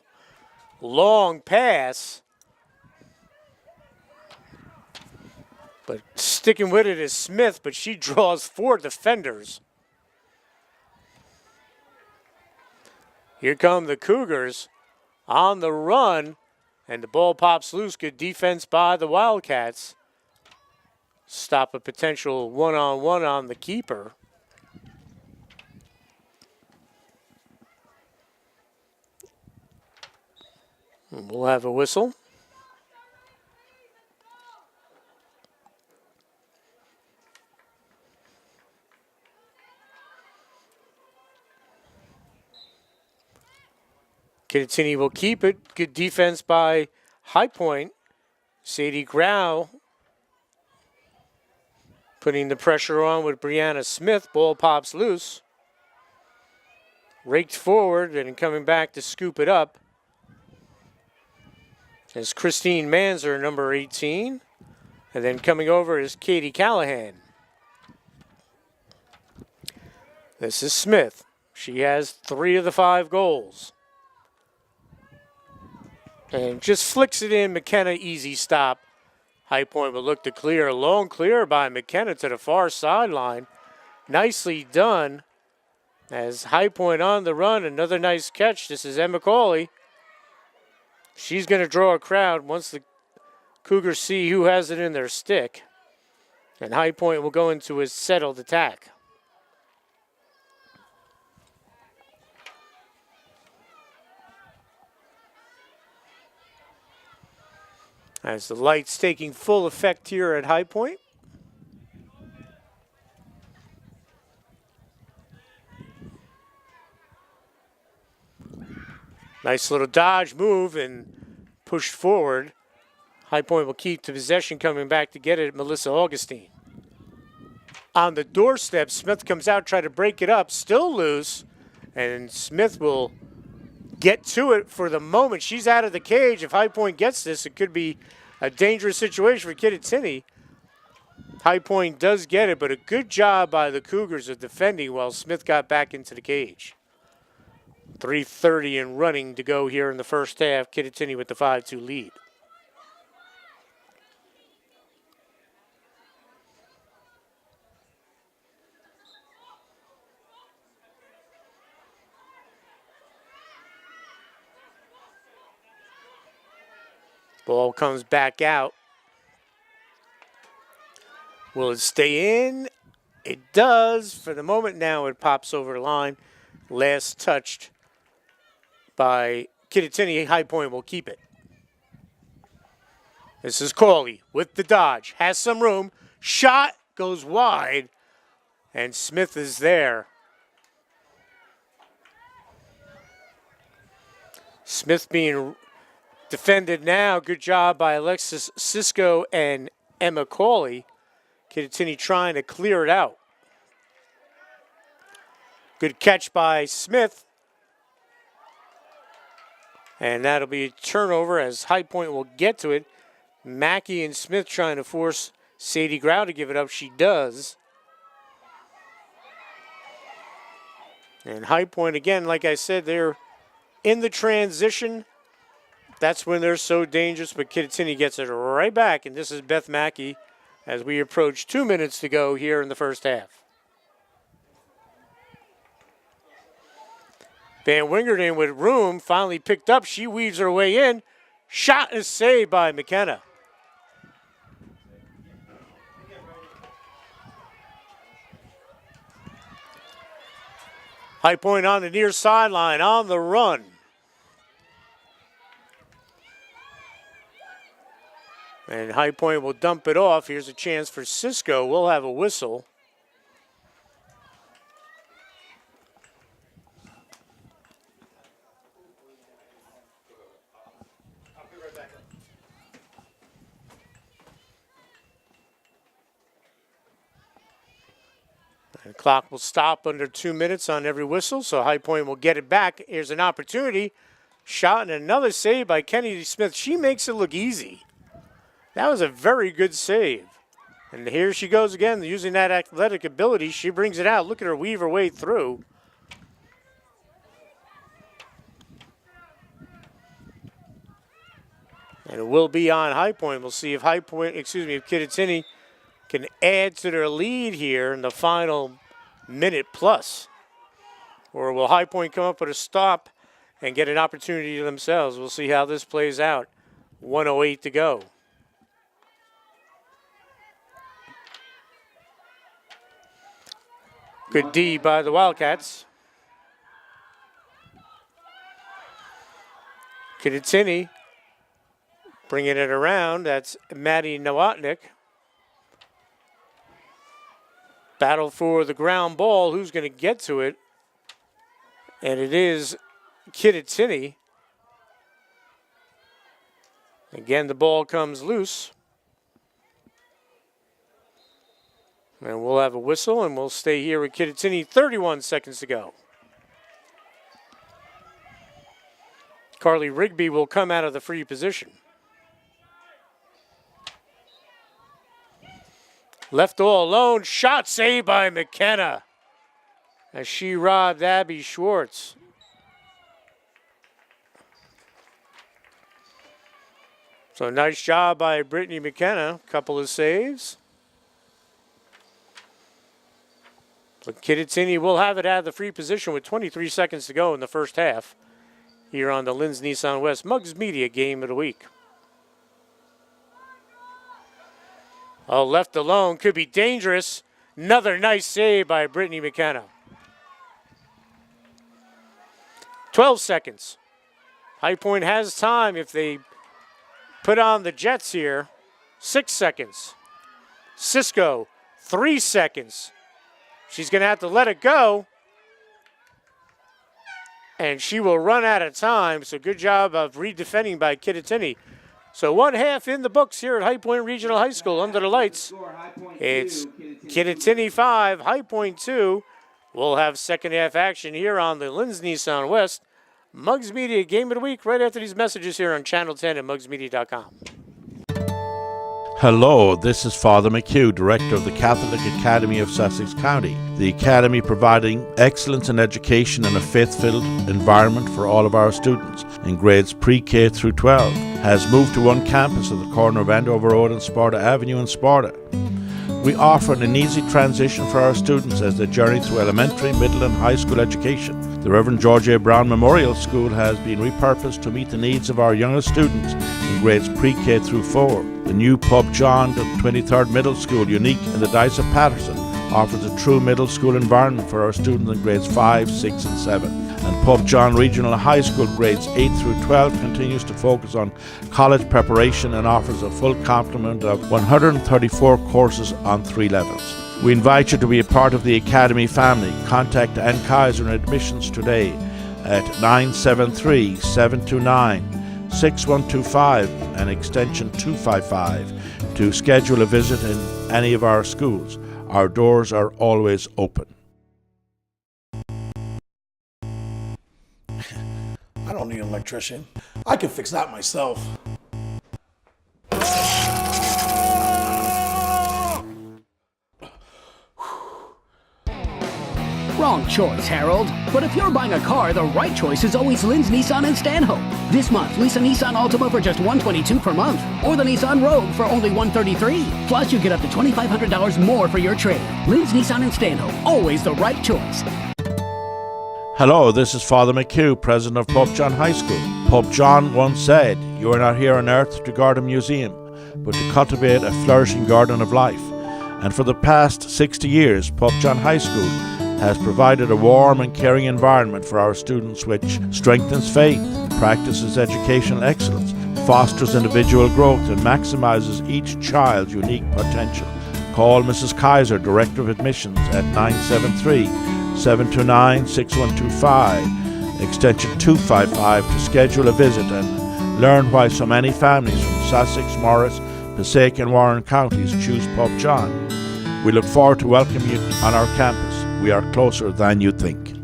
Long pass. But sticking with it is Smith, but she draws 4 defenders. Here come the Cougars on the run, and the ball pops loose. Good defense by the Wildcats. Stop a potential one-on-one on the keeper. And we'll have a whistle. Kittatinny will keep it. Good defense by High Point. Sadie Grau putting the pressure on with Brianna Smith. Ball pops loose. Raked forward and coming back to scoop it up is Christine Manzer, number 18. And then coming over is Katie Callahan. This is Smith. She has 3 of the 5 goals. And just flicks it in. McKenna, easy stop. High Point will look to clear. Long clear by McKenna to the far sideline. Nicely done. As High Point on the run. Another nice catch. This is Emma Cawley. She's going to draw a crowd once the Cougars see who has it in their stick. And High Point will go into his settled attack. As the light's taking full effect here at High Point. Nice little dodge move and pushed forward. High Point will keep the possession, coming back to get it. Melissa Augustine. On the doorstep, Smith comes out, try to break it up, still loose. And Smith will get to it for the moment. She's out of the cage. If High Point gets this, it could be a dangerous situation for Kittatinny. High Point does get it, but a good job by the Cougars of defending while Smith got back into the cage. 3:30 and running to go here in the first half. Kittatinny with the 5-2 lead. Ball comes back out. Will it stay in? It does. For the moment now, it pops over the line. Last touched by Kittatinny. High Point will keep it. This is Cawley with the dodge. Has some room. Shot goes wide. And Smith is there. Smith being defended now. Good job by Alexis Cisco and Emma Cawley. Kittatinny trying to clear it out. Good catch by Smith. And that'll be a turnover as High Point will get to it. Mackey and Smith trying to force Sadie Grau to give it up. She does. And High Point, again, like I said, they're in the transition. That's when they're so dangerous, but Kittatinny gets it right back. And this is Beth Mackey as we approach 2 minutes to go here in the first half. Van Wingerden with room, finally picked up. She weaves her way in. Shot and saved by McKenna. High Point on the near sideline, on the run. And High Point will dump it off. Here's a chance for Cisco. We'll have a whistle. The clock will stop under 2 minutes on every whistle, so High Point will get it back. Here's an opportunity. Shot and another save by Kennedy Smith. She makes it look easy. That was a very good save. And here she goes again, using that athletic ability. She brings it out. Look at her weave her way through. And it will be on High Point. We'll see if if Kittatinny can add to their lead here in the final minute plus. Or will High Point come up with a stop and get an opportunity to themselves? We'll see how this plays out. 1:08 to go. Good D by the Wildcats. Kittatinny bringing it around. That's Maddie Nowotnik. Battle for the ground ball. Who's going to get to it? And it is Kittatinny. Again, the ball comes loose. And we'll have a whistle, and we'll stay here with Kittatinny. 31 seconds to go. Carly Rigby will come out of the free position. Left all alone. Shot saved by McKenna as she robbed Abby Schwartz. So nice job by Brittany McKenna. Couple of saves. So Kittatinny will have it out of the free position with 23 seconds to go in the first half here on the Linz Nissan West Muggs Media Game of the Week. Oh, left alone, could be dangerous. Another nice save by Brittany McKenna. 12 seconds. High Point has time if they put on the Jets here. 6 seconds. Cisco, 3 seconds. She's going to have to let it go. And she will run out of time, so good job of redefending by Kittatinny. So one half in the books here at High Point Regional High School under the lights. It's Kittatinny 5, High Point 2. We'll have second half action here on the Linz Nissan West Muggs Media Game of the Week right after these messages here on Channel 10 at mugsmedia.com. Hello, this is Father McHugh, Director of the Catholic Academy of Sussex County. The Academy providing excellence in education and a faith-filled environment for all of our students in grades pre-K through 12 has moved to one campus at the corner of Andover Road and Sparta Avenue in Sparta. We offer an easy transition for our students as they journey through elementary, middle and high school education. The Reverend George A. Brown Memorial School has been repurposed to meet the needs of our youngest students in grades pre-K through 4. The new Pub John, the 23rd Middle School, unique in the Dice of Patterson, offers a true middle school environment for our students in grades 5, 6 and 7. And Pub John Regional High School grades 8 through 12 continues to focus on college preparation and offers a full complement of 134 courses on 3 levels. We invite you to be a part of the Academy family. Contact Ann Kaiser in admissions today at 973-729-6125 and extension 255 to schedule a visit in any of our schools. Our doors are always open. I don't need an electrician. I can fix that myself. Wrong choice, Harold. But if you're buying a car, the right choice is always Linz Nissan in Stanhope. This month, lease a Nissan Altima for just $122 per month, or the Nissan Rogue for only $133. Plus, you get up to $2,500 more for your trade. Linz Nissan in Stanhope, always the right choice. Hello, this is Father McHugh, president of Pope John High School. Pope John once said, "You are not here on earth to guard a museum, but to cultivate a flourishing garden of life." And for the past 60 years, Pope John High School has provided a warm and caring environment for our students which strengthens faith, practices educational excellence, fosters individual growth, and maximizes each child's unique potential. Call Mrs. Kaiser, Director of Admissions, at 973-729-6125, extension 255, to schedule a visit and learn why so many families from Sussex, Morris, Passaic and Warren counties choose Pope John. We look forward to welcoming you on our campus. We are closer than you think.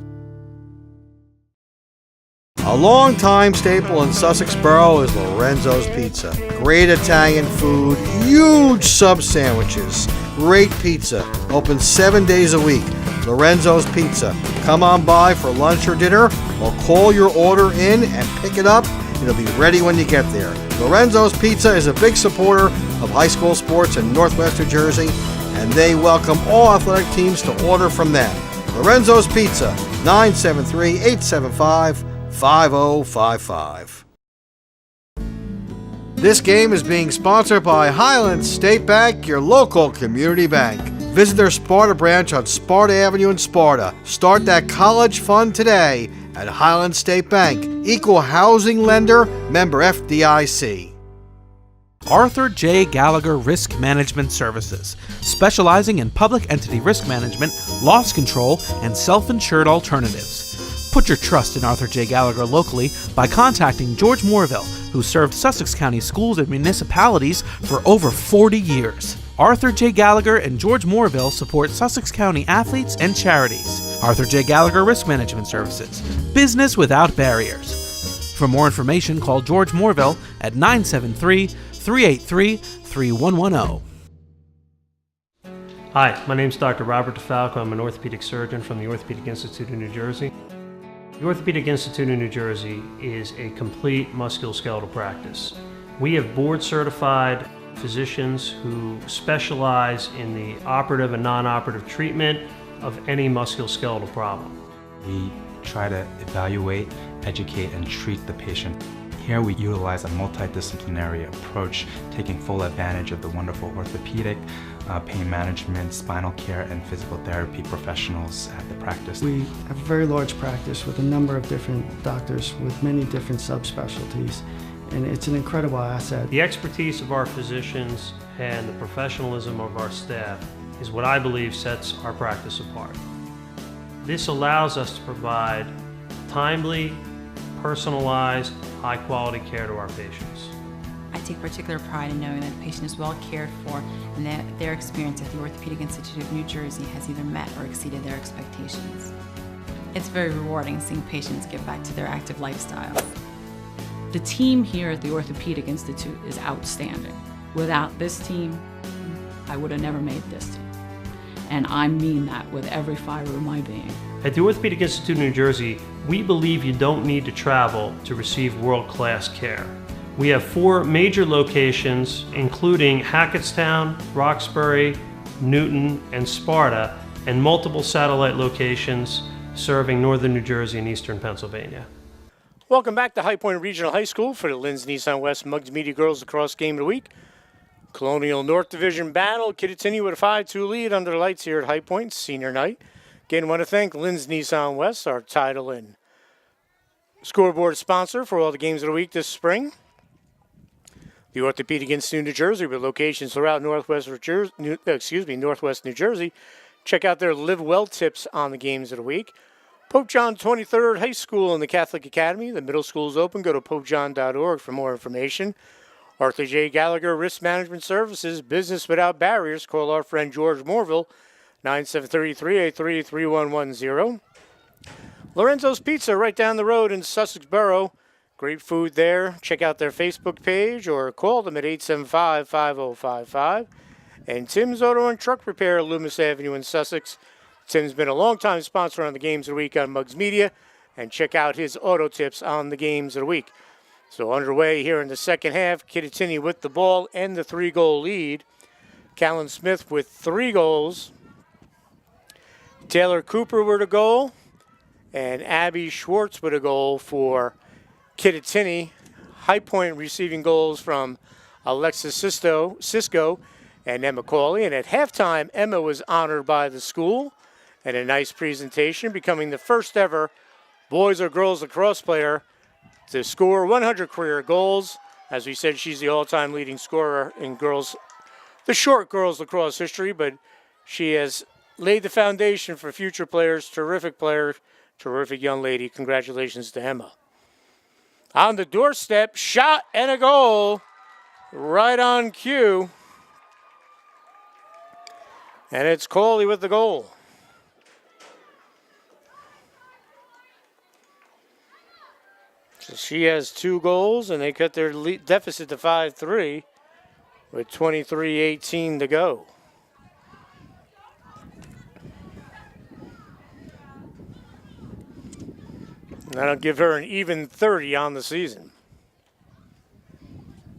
A long-time staple in Sussex Borough is Lorenzo's Pizza. Great Italian food, huge sub sandwiches, great pizza. Open 7 days a week. Lorenzo's Pizza. Come on by for lunch or dinner, or call your order in and pick it up. It'll be ready when you get there. Lorenzo's Pizza is a big supporter of high school sports in Northwest New Jersey, and they welcome all athletic teams to order from them. Lorenzo's Pizza, 973-875-5055. This game is being sponsored by Highland State Bank, your local community bank. Visit their Sparta branch on Sparta Avenue in Sparta. Start that college fund today at Highland State Bank. Equal housing lender, member FDIC. Arthur J. Gallagher Risk Management Services, specializing in public entity risk management, loss control, and self-insured alternatives. Put your trust in Arthur J. Gallagher locally by contacting George Moorville, who served Sussex County schools and municipalities for over 40 years. Arthur J. Gallagher and George Moorville support Sussex County athletes and charities. Arthur J. Gallagher Risk Management Services, business without barriers. For more information, call George Moorville at 973-383-3110. Hi, my name is Dr. Robert DeFalco. I'm an orthopedic surgeon from the Orthopedic Institute of New Jersey. The Orthopedic Institute of New Jersey is a complete musculoskeletal practice. We have board-certified physicians who specialize in the operative and non-operative treatment of any musculoskeletal problem. We try to evaluate, educate, and treat the patient. Here we utilize a multidisciplinary approach, taking full advantage of the wonderful orthopedic, pain management, spinal care, and physical therapy professionals at the practice. We have a very large practice with a number of different doctors with many different subspecialties, and it's an incredible asset. The expertise of our physicians and the professionalism of our staff is what I believe sets our practice apart. This allows us to provide timely, personalized, high-quality care to our patients. I take particular pride in knowing that the patient is well cared for and that their experience at the Orthopedic Institute of New Jersey has either met or exceeded their expectations. It's very rewarding seeing patients get back to their active lifestyles. The team here at the Orthopedic Institute is outstanding. Without this team, I would have never made this team. And I mean that with every fiber of my being. At the Orthopedic Institute of New Jersey, we believe you don't need to travel to receive world-class care. We have 4 major locations, including Hackettstown, Roxbury, Newton, and Sparta, and multiple satellite locations serving northern New Jersey and eastern Pennsylvania. Welcome back to High Point Regional High School for the Linz Nissan West Muggs Media Girls Lacrosse Game of the Week. Colonial North Division battle. Kittatinny with a 5-2 lead under the lights here at High Point, senior night. Again, I want to thank Linz Nissan West, our title and scoreboard sponsor for all the games of the week this spring. The Orthopedic Institute of New Jersey with locations throughout Northwest New Jersey. Check out their Live Well tips on the games of the week. Pope John 23rd High School and the Catholic Academy. The middle school is open. Go to popejohn.org for more information. Arthur J. Gallagher Risk Management Services, business without barriers. Call our friend George Moorville, 973-383-3110. Lorenzo's Pizza right down the road in Sussex Borough. Great food there. Check out their Facebook page or call them at 875-5055. And Tim's Auto and Truck Repair, Loomis Avenue in Sussex. Tim's been a long-time sponsor on the Games of the Week on Muggs Media. And check out his auto tips on the Games of the Week. So underway here in the second half, Kittatinny with the ball and the 3-goal lead. Callan Smith with 3 goals. Taylor Cooper with a goal. And Abby Schwartz with a goal for Kittatinny. High Point receiving goals from Alexis Cisco and Emma Cawley. And at halftime, Emma was honored by the school and a nice presentation, becoming the first ever boys or girls lacrosse player to score 100 career goals. As we said, she's the all-time leading scorer in the short girls lacrosse history, but she has laid the foundation for future players. Terrific player, terrific young lady. Congratulations to Emma. On the doorstep, shot and a goal right on cue. And it's Coley with the goal. So she has 2 goals, and they cut their deficit to 5-3 with 23:18 to go. That'll give her an even 30 on the season.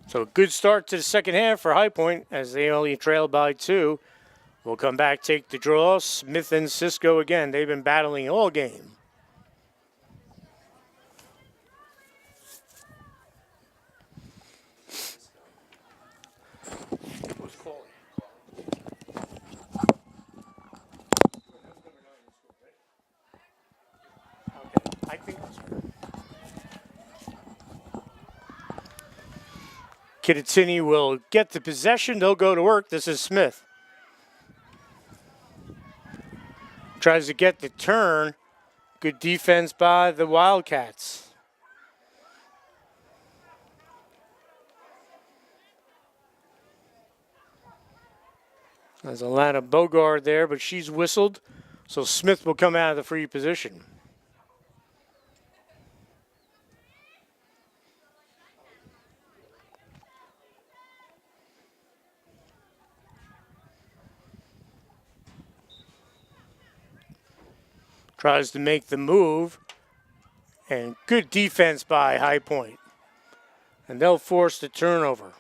So a good start to the second half for High Point as they only trailed by 2. We'll come back, take the draw. Smith and Cisco again. They've been battling all game. I think Kittatinny will get the possession. They'll go to work. This is Smith. Tries to get the turn. Good defense by the Wildcats. There's Alana Bogard there, but she's whistled. So Smith will come out of the free position. Tries to make the move, and good defense by High Point. And they'll force the turnover.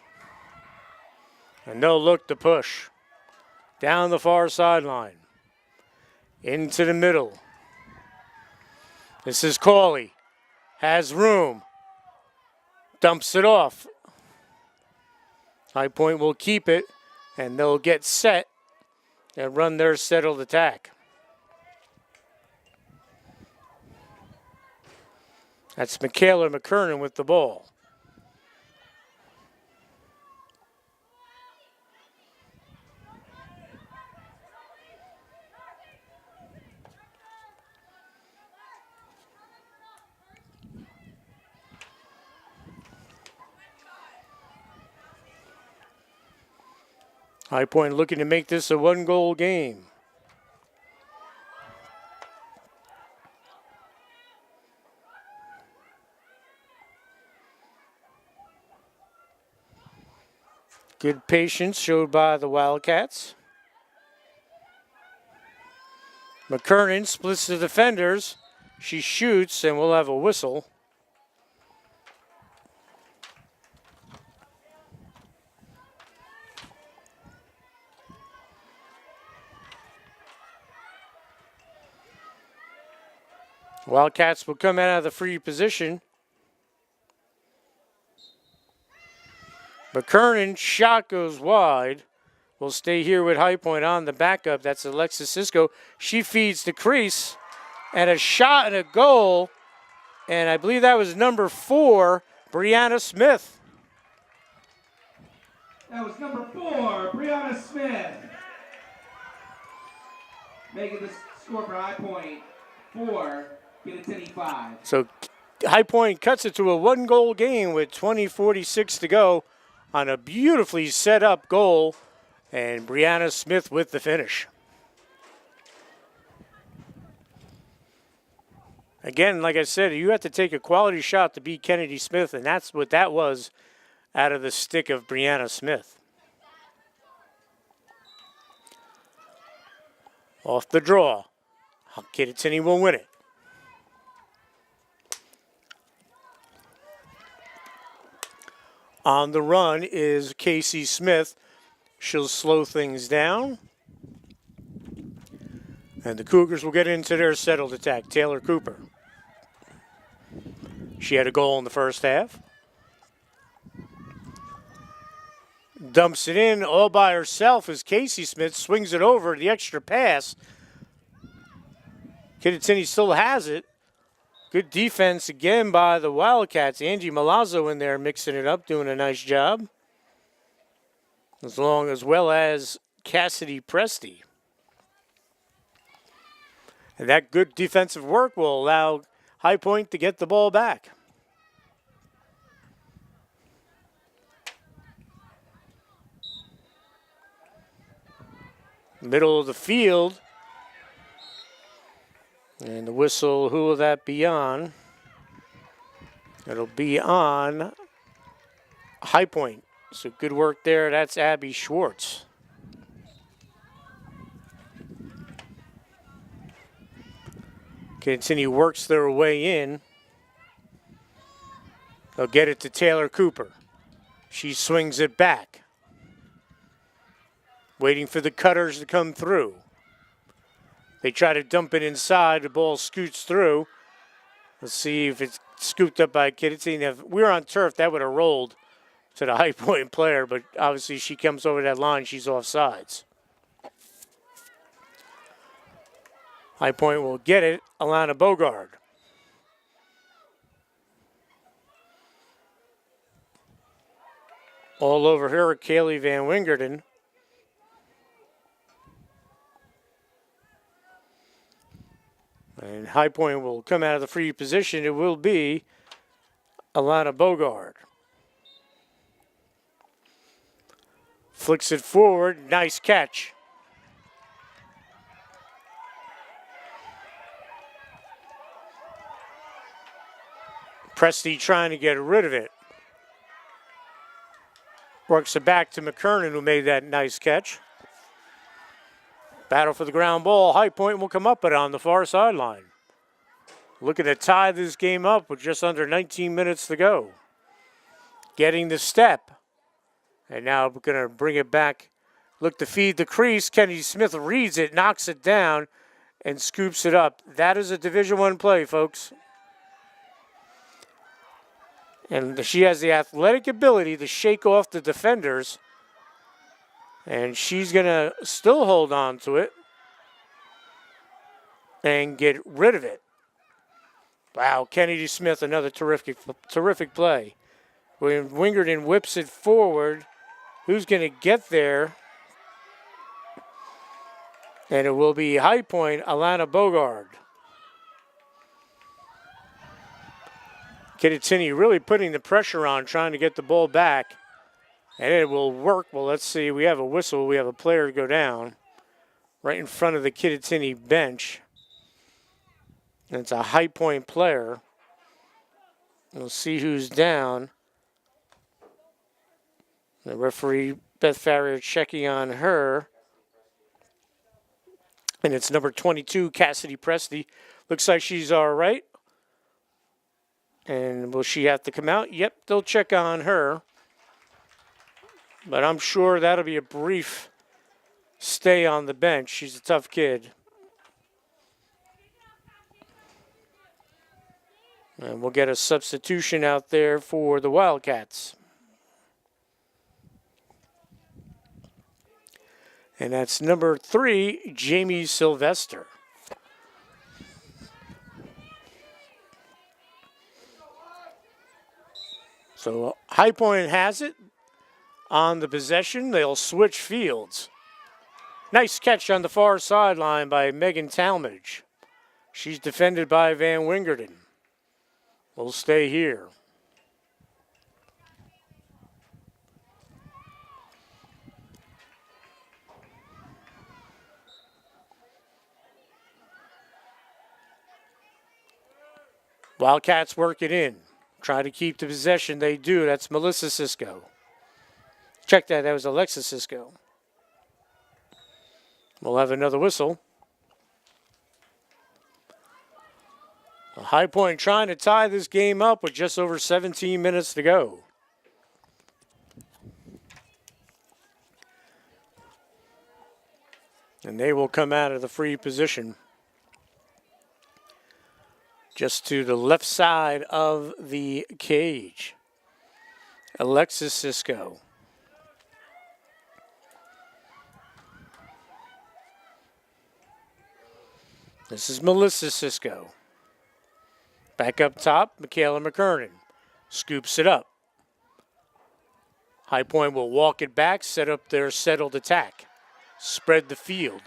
And they'll look to push. Down the far sideline. Into the middle. This is Cawley. Has room. Dumps it off. High Point will keep it, and they'll get set and run their settled attack. That's Michaela McKernan with the ball. High Point looking to make this a 1-goal game. Good patience showed by the Wildcats. McKernan splits the defenders. She shoots, and we'll have a whistle. Wildcats will come out of the free position. McKernan shot goes wide. We'll stay here with High Point on the backup. That's Alexis Cisco. She feeds the crease. And a shot and a goal. And I believe that was number 4, Brianna Smith. That was number 4, Brianna Smith. Making the score for High Point 4, Kittatinny 5. So High Point cuts it to a 1-goal game with 20:46 to go on a beautifully set up goal, and Brianna Smith with the finish. Again, like I said, you have to take a quality shot to beat Kennedy Smith, and that's what that was out of the stick of Brianna Smith. Off the draw. Kittatinny will win it. On the run is Casey Smith. She'll slow things down. And the Cougars will get into their settled attack. Taylor Cooper. She had a goal in the first half. Dumps it in all by herself as Casey Smith swings it over the extra pass. Kittatinny still has it. Good defense again by the Wildcats. Angie Malazzo in there mixing it up, doing a nice job. As well as Cassidy Presti. And that good defensive work will allow High Point to get the ball back. Middle of the field. And the whistle, who will that be on? It'll be on High Point. So good work there. That's Abby Schwartz. Kittatinny works their way in. They'll get it to Taylor Cooper. She swings it back. Waiting for the cutters to come through. They try to dump it inside. The ball scoots through. Let's see if it's scooped up by Kittatinny. If we were on turf, that would have rolled to the High Point player, but obviously she comes over that line. She's offsides. High Point will get it. Alana Bogard. All over her, Kaylee Van Wingerden. And High Point will come out of the free position. It will be Alana Bogard. Flicks it forward. Nice catch. Presti trying to get rid of it. Works it back to McKernan, who made that nice catch. Battle for the ground ball. High Point will come up it on the far sideline. Looking to tie this game up with just under 19 minutes to go. Getting the step. And now we're going to bring it back. Look to feed the crease. Kennedy Smith reads it, knocks it down, and scoops it up. That is a Division I play, folks. And she has the athletic ability to shake off the defenders. And she's going to still hold on to it and get rid of it. Wow, Kennedy Smith, another terrific play. When Wingerden whips it forward, who's going to get there? And it will be High Point, Alana Bogard. Kittatinny really putting the pressure on, trying to get the ball back. And it will work. Well, let's see. We have a whistle. We have a player go down right in front of the Kittatinny bench. And it's a High Point player. We'll see who's down. The referee, Beth Farrier, checking on her. And it's number 22, Cassidy Presti. Looks like she's all right. And will she have to come out? Yep, they'll check on her. But I'm sure that'll be a brief stay on the bench. She's a tough kid. And we'll get a substitution out there for the Wildcats. And that's number 3, Jamie Sylvester. So High Point has it on the possession. They'll switch fields. Nice catch on the far sideline by Megan Talmadge. She's defended by Van Wingerden. We'll stay here. Wildcats work it in. Try to keep the possession. They do. That's Melissa Sisko. Check that. That was Alexa Sisko. We'll have another whistle. A High Point trying to tie this game up with just over 17 minutes to go. And they will come out of the free position. Just to the left side of the cage. Alexis Cisco. This is Melissa Cisco. Back up top, Michaela McKernan. Scoops it up. High Point will walk it back, set up their settled attack. Spread the field.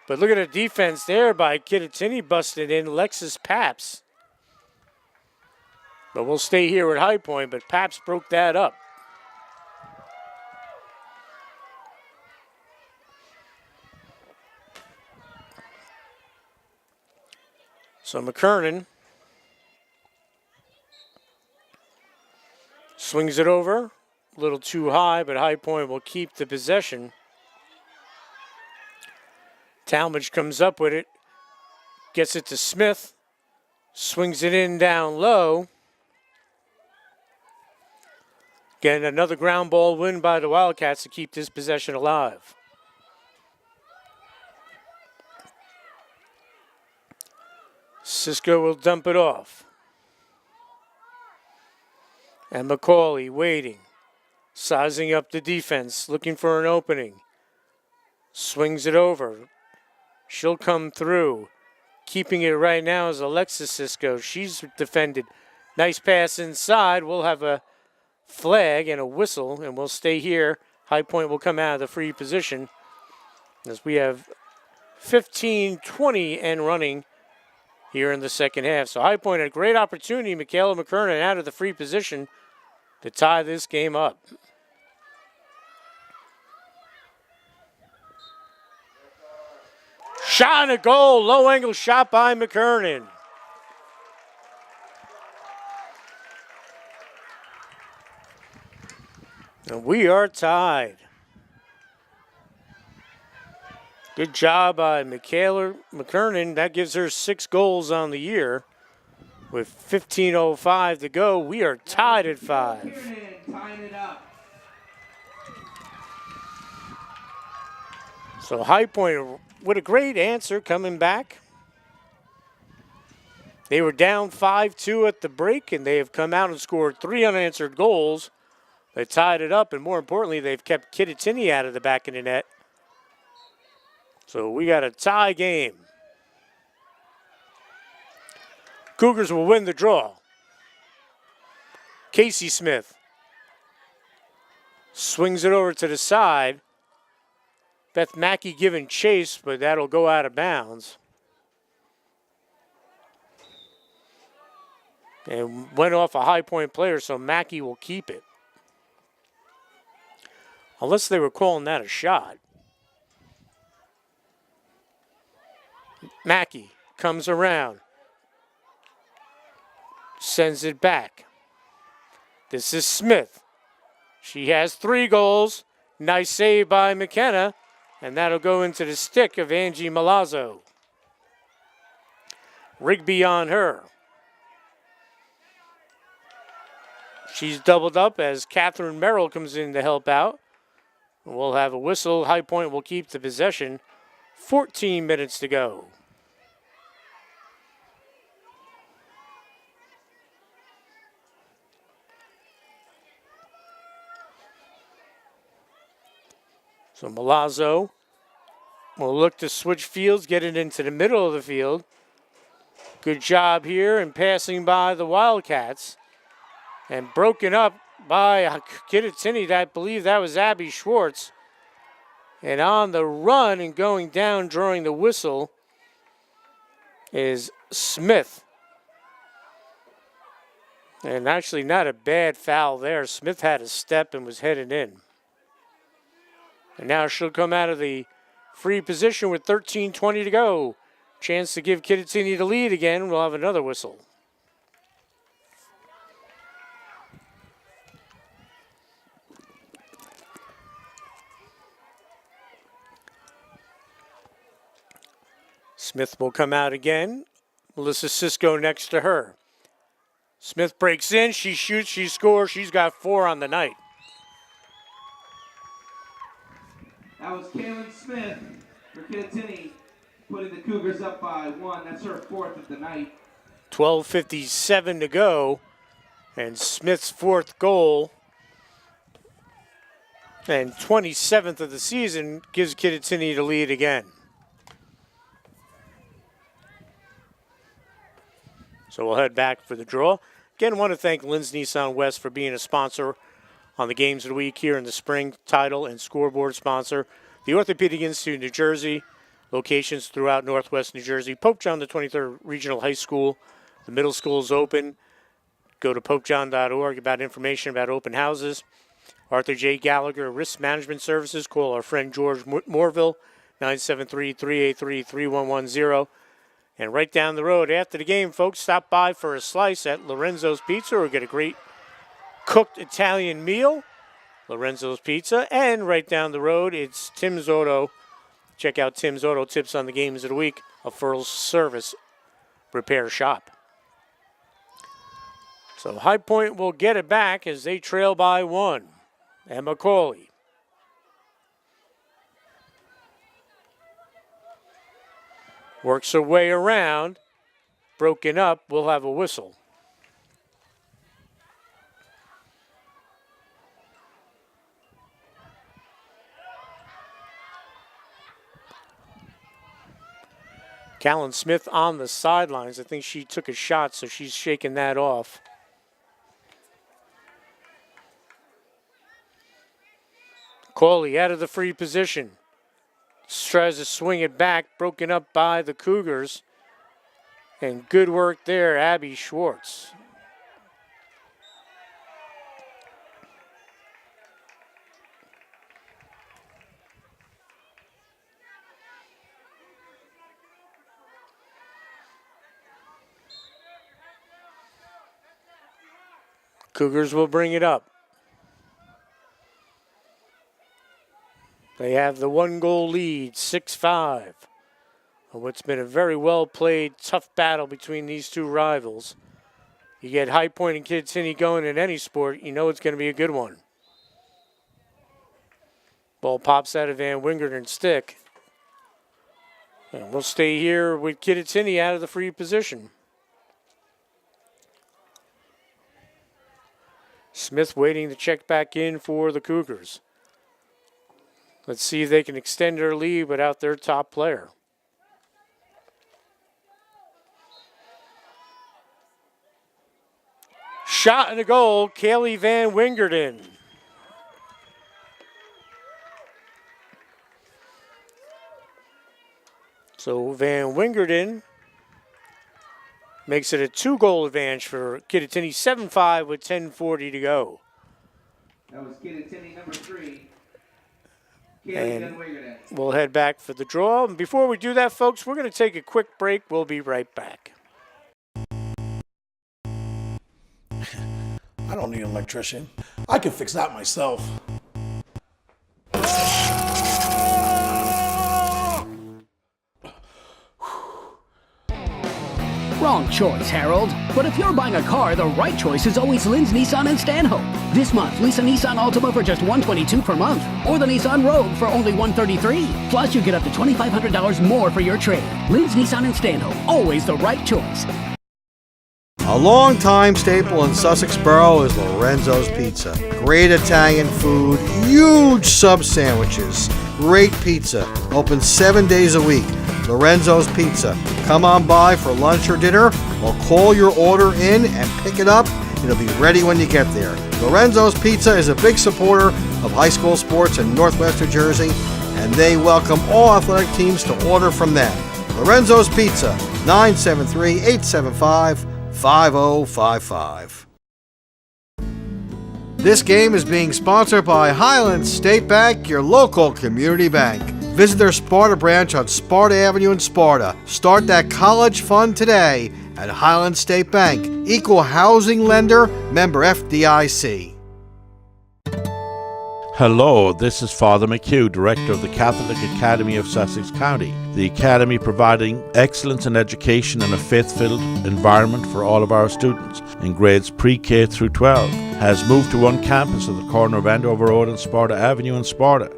But look at the defense there by Kittatinny, busted in Alexis Paps. But we'll stay here at High Point, but Paps broke that up. So McKernan swings it over. A little too high, but High Point will keep the possession. Talmadge comes up with it. Gets it to Smith. Swings it in down low. Again, another ground ball win by the Wildcats to keep this possession alive. Cisco will dump it off. And McCauley waiting. Sizing up the defense, looking for an opening. Swings it over. She'll come through. Keeping it right now is Alexis Cisco. She's defended. Nice pass inside. We'll have a flag and a whistle, and we'll stay here. High Point will come out of the free position as we have 15-20 and running here in the second half. So High Point, a great opportunity. Michaela McKernan out of the free position to tie this game up. Shot and a goal. Low angle shot by McKernan. And we are tied. Good job by Michaela McKernan. That gives her 6 goals on the year. With 15:05 to go, we are tied at 5. So High Point with a great answer coming back. They were down 5-2 at the break, and they have come out and scored 3 unanswered goals. They tied it up, and more importantly, they've kept Kittatinny out of the back of the net. So we got a tie game. Cougars will win the draw. Casey Smith swings it over to the side. Beth Mackey giving chase, but that'll go out of bounds. And went off a High Point player, so Mackey will keep it. Unless they were calling that a shot. Mackey comes around. Sends it back. This is Smith. She has 3 goals. Nice save by McKenna. And that'll go into the stick of Angie Malazzo. Rigby on her. She's doubled up as Catherine Merrill comes in to help out. We'll have a whistle. High Point will keep the possession. 14 minutes to go. So Malazzo will look to switch fields, get it into the middle of the field. Good job here in passing by the Wildcats. And broken up by Kittatinny. I believe that was Abby Schwartz. And on the run and going down, drawing the whistle, is Smith. And actually not a bad foul there. Smith had a step and was headed in. And now she'll come out of the free position with 13:20 to go. Chance to give Kittatinny the lead again. We'll have another whistle. Smith will come out again. Melissa Cisco next to her. Smith breaks in. She shoots. She scores. She's got 4 on the night. That was Kaylin Smith for Kittatinny, putting the Cougars up by 1. That's her 4th of the night. 12:57 to go, and Smith's 4th goal and 27th of the season gives Kittatinny the lead again. So we'll head back for the draw. Again, want to thank Lynn's Nissan West for being a sponsor on the Games of the Week here in the spring, title and scoreboard sponsor. The Orthopedic Institute, New Jersey, locations throughout Northwest New Jersey. Pope John the 23rd Regional High School. The middle school is open. Go to popejohn.org about information about open houses. Arthur J. Gallagher Risk Management Services. Call our friend George Moorville, 973-383-3110. And right down the road after the game, folks, stop by for a slice at Lorenzo's Pizza or get a great cooked Italian meal. Lorenzo's Pizza. And right down the road, it's Tim's Auto. Check out Tim's Auto Tips on the Games of the Week, a full service repair shop. So High Point will get it back as they trail by 1. And McCauley. Works her way around. Broken up. We'll have a whistle. Callan Smith on the sidelines. I think she took a shot, so she's shaking that off. Cawley out of the free position. Tries to swing it back, broken up by the Cougars. And good work there, Abby Schwartz. Cougars will bring it up. They have the 1-goal lead, 6-5. What's been a very well-played, tough battle between these two rivals. You get High Point and Kittatinny going in any sport, you know it's going to be a good one. Ball pops out of Van Wingerden's stick. And we'll stay here with Kittatinny out of the free position. Smith waiting to check back in for the Cougars. Let's see if they can extend their lead without their top player. Shot and a goal, Kaylee Van Wingerden. So Van Wingerden makes it a 2-goal advantage for Kittatinny, 7-5 with 10:40 to go. That was Kittatinny number 3. And we'll head back for the draw. And before we do that, folks, we're going to take a quick break. We'll be right back. I don't need an electrician. I can fix that myself. Wrong choice, Harold. But if you're buying a car, the right choice is always Lynn's Nissan in Stanhope. This month, lease a Nissan Altima for just $122 per month, or the Nissan Rogue for only $133. Plus, you get up to $2,500 more for your trade. Lynn's Nissan in Stanhope, always the right choice. A long-time staple in Sussex Borough is Lorenzo's Pizza. Great Italian food, huge sub sandwiches, great pizza. Open 7 days a week. Lorenzo's Pizza. Come on by for lunch or dinner, or call your order in and pick it up. It'll be ready when you get there. Lorenzo's Pizza is a big supporter of high school sports in Northwest New Jersey, and they welcome all athletic teams to order from them. Lorenzo's Pizza, 973-875-5055. This game is being sponsored by Highland State Bank, your local community bank. Visit their Sparta branch on Sparta Avenue in Sparta. Start that college fund today at Highland State Bank. Equal housing lender, member FDIC. Hello, this is Father McHugh, Director of the Catholic Academy of Sussex County. The Academy providing excellence in education and a faith-filled environment for all of our students in grades pre-K through 12 has moved to one campus at the corner of Andover Road and Sparta Avenue in Sparta.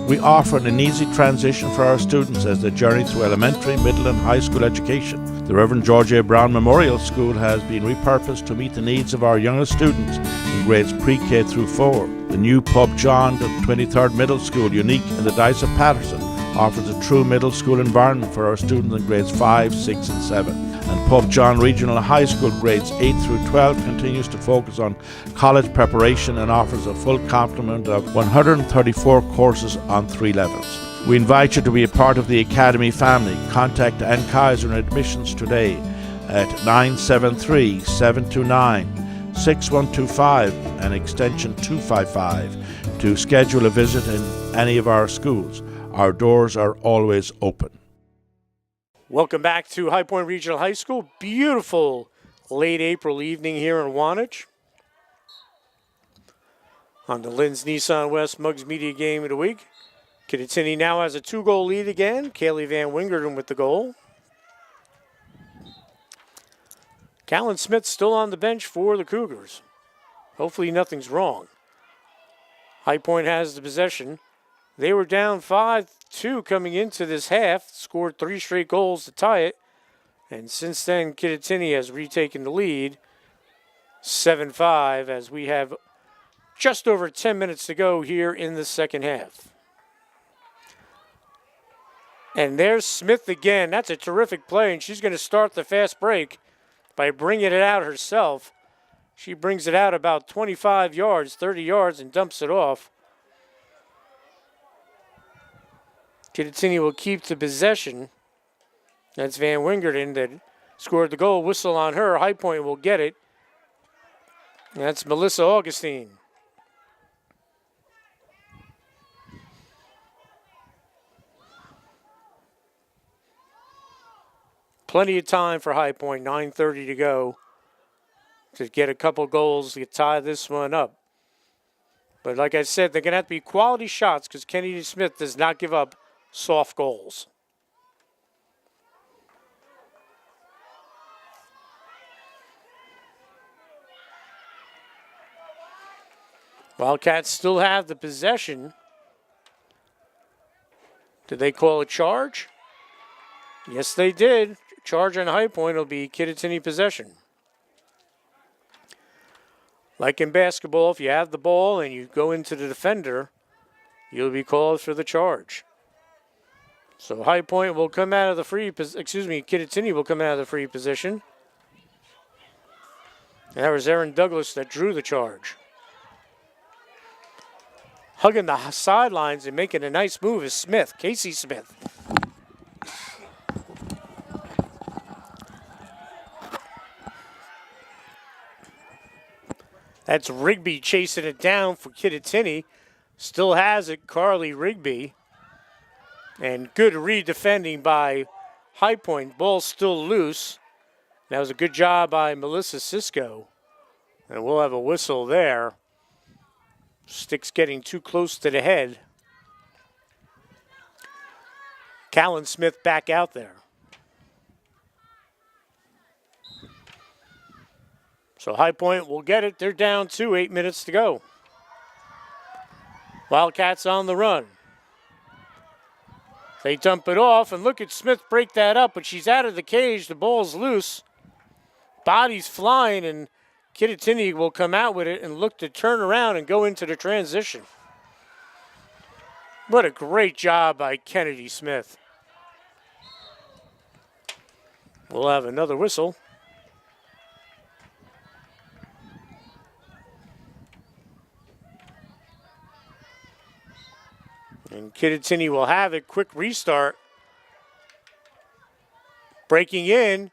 We offer an easy transition for our students as they journey through elementary, middle and high school education. The Reverend George A. Brown Memorial School has been repurposed to meet the needs of our youngest students in grades pre-K through 4. The new Pub John at 23rd Middle School, unique in the Dice of Patterson, offers a true middle school environment for our students in grades 5, 6 and 7. And Pub John Regional High School grades 8 through 12 continues to focus on college preparation and offers a full complement of 134 courses on 3 levels. We invite you to be a part of the Academy family. Contact Ann Kaiser in admissions today at 973-729-6125 and extension 255 to schedule a visit in any of our schools. Our doors are always open. Welcome back to High Point Regional High School. Beautiful late April evening here in Wantage. On the Lynn's Nissan West Muggs Media Game of the Week. Kittatinny now has a 2-goal lead again. Kaylee Van Wingerden with the goal. Callan Smith still on the bench for the Cougars. Hopefully nothing's wrong. High Point has the possession. They were down 5-2 coming into this half, scored 3 straight goals to tie it. And since then, Kittatinny has retaken the lead, 7-5, as we have just over 10 minutes to go here in the second half. And there's Smith again. That's a terrific play, and she's going to start the fast break by bringing it out herself. She brings it out about 25 yards, 30 yards, and dumps it off. Kittatinny will keep the possession. That's Van Wingerden that scored the goal. Whistle on her. High Point will get it. That's Melissa Augustine. Plenty of time for High Point, 9:30 to go, to get a couple goals to tie this one up. But like I said, they're going to have to be quality shots because Kennedy Smith does not give up soft goals. Wildcats still have the possession. Did they call a charge? Yes, they did. Charge on High Point will be Kittatinny possession. Like in basketball, if you have the ball and you go into the defender, you'll be called for the charge. So High Point will come out of the free, Kittatinny will come out of the free position. And that was Aaron Douglas that drew the charge. Hugging the sidelines and making a nice move is Smith, Casey Smith. That's Rigby chasing it down for Kittatinny. Still has it, Carly Rigby. And good redefending by High Point. Ball still loose. That was a good job by Melissa Sisko. And we'll have a whistle there. Stick's getting too close to the head. Callan Smith back out there. So High Point will get it. They're down 2, 8 minutes to go. Wildcats on the run. They dump it off, and look at Smith break that up, but she's out of the cage. The ball's loose. Body's flying, and Kittatinny will come out with it and look to turn around and go into the transition. What a great job by Kennedy Smith. We'll have another whistle. And Kittatinny will have it. Quick restart. Breaking in.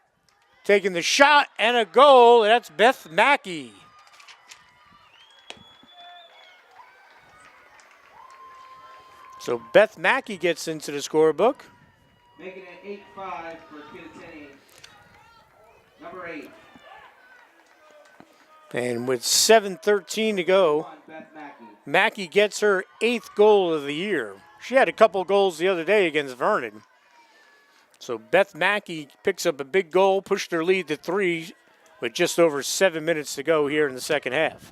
Taking the shot and a goal. That's Beth Mackey. So Beth Mackey gets into the scorebook. Making it 8-5 for Kittatinny. Number 8. And with 7:13 to go, Mackey gets her 8th goal of the year. She had a couple goals the other day against Vernon. So Beth Mackey picks up a big goal, pushed her lead to 3 with just over 7 minutes to go here in the second half.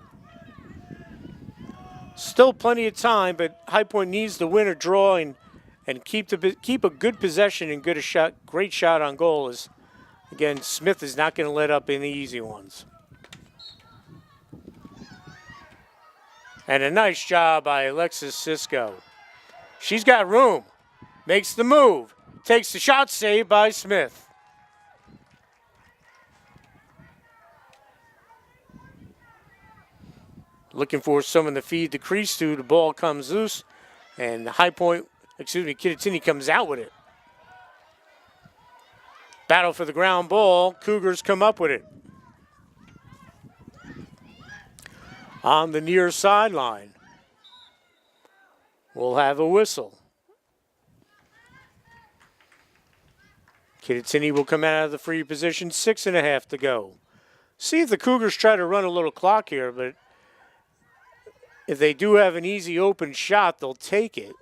Still plenty of time, but High Point needs to win or draw and keep a good possession and great shot on goal. As again, Smith is not going to let up any easy ones. And a nice job by Alexis Cisco. She's got room, makes the move, takes the shot, saved by Smith. Looking for someone to feed the crease to. The ball comes loose, and Kittatinny comes out with it. Battle for the ground ball. Cougars come up with it. On the near sideline, we'll have a whistle. Kittatinny will come out of the free position, 6.5 to go. See if the Cougars try to run a little clock here, but if they do have an easy open shot, they'll take it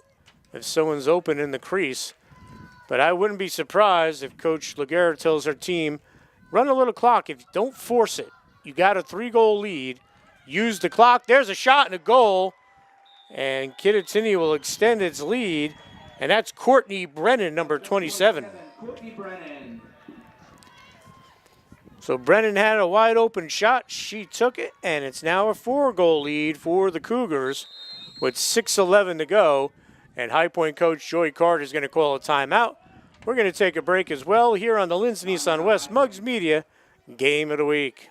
if someone's open in the crease. But I wouldn't be surprised if Coach Laguerre tells her team, run a little clock. If you don't force it, you got a 3-goal lead. Use the clock. There's a shot and a goal. And Kittatinny will extend its lead. And that's Courtney Brennan, number 27. Courtney Brennan. So Brennan had a wide open shot. She took it, and it's now a 4-goal lead for the Cougars with 6:11 to go. And High Point coach Joy Carter is going to call a timeout. We're going to take a break as well here on the Linz Nissan West Muggs Media Game of the Week.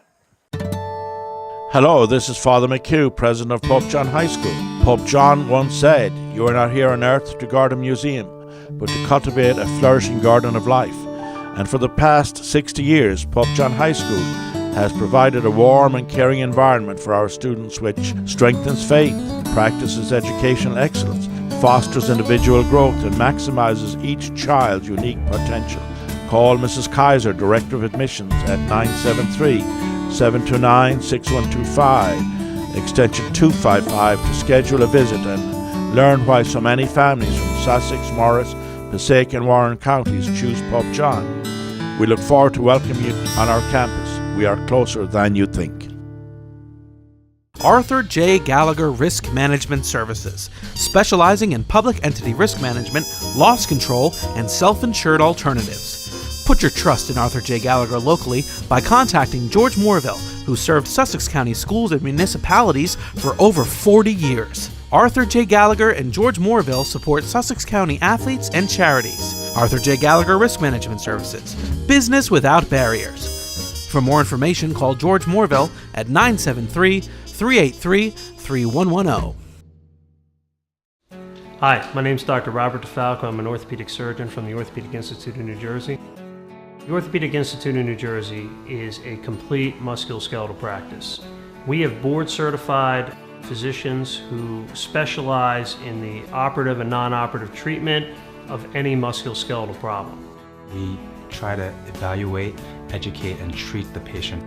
Hello, this is Father McHugh, president of Pope John High School. Pope John once said, "You are not here on earth to guard a museum, but to cultivate a flourishing garden of life." And for the past 60 years, Pope John High School has provided a warm and caring environment for our students which strengthens faith, practices educational excellence, fosters individual growth, and maximizes each child's unique potential. Call Mrs. Kaiser, Director of Admissions, at 973-729-6125, extension 255, to schedule a visit and learn why so many families from Sussex, Morris, Passaic and Warren counties choose Pope John. We look forward to welcoming you on our campus. We are closer than you think. Arthur J. Gallagher Risk Management Services, specializing in public entity risk management, loss control, and self-insured alternatives. Put your trust in Arthur J. Gallagher locally by contacting George Moorville, who served Sussex County schools and municipalities for over 40 years. Arthur J. Gallagher and George Moorville support Sussex County athletes and charities. Arthur J. Gallagher Risk Management Services, business without barriers. For more information, call George Moorville at 973-383-3110. Hi, my name is Dr. Robert DeFalco. I'm an orthopedic surgeon from the Orthopedic Institute of New Jersey. The Orthopedic Institute of New Jersey is a complete musculoskeletal practice. We have board-certified physicians who specialize in the operative and non-operative treatment of any musculoskeletal problem. We try to evaluate, educate, and treat the patient.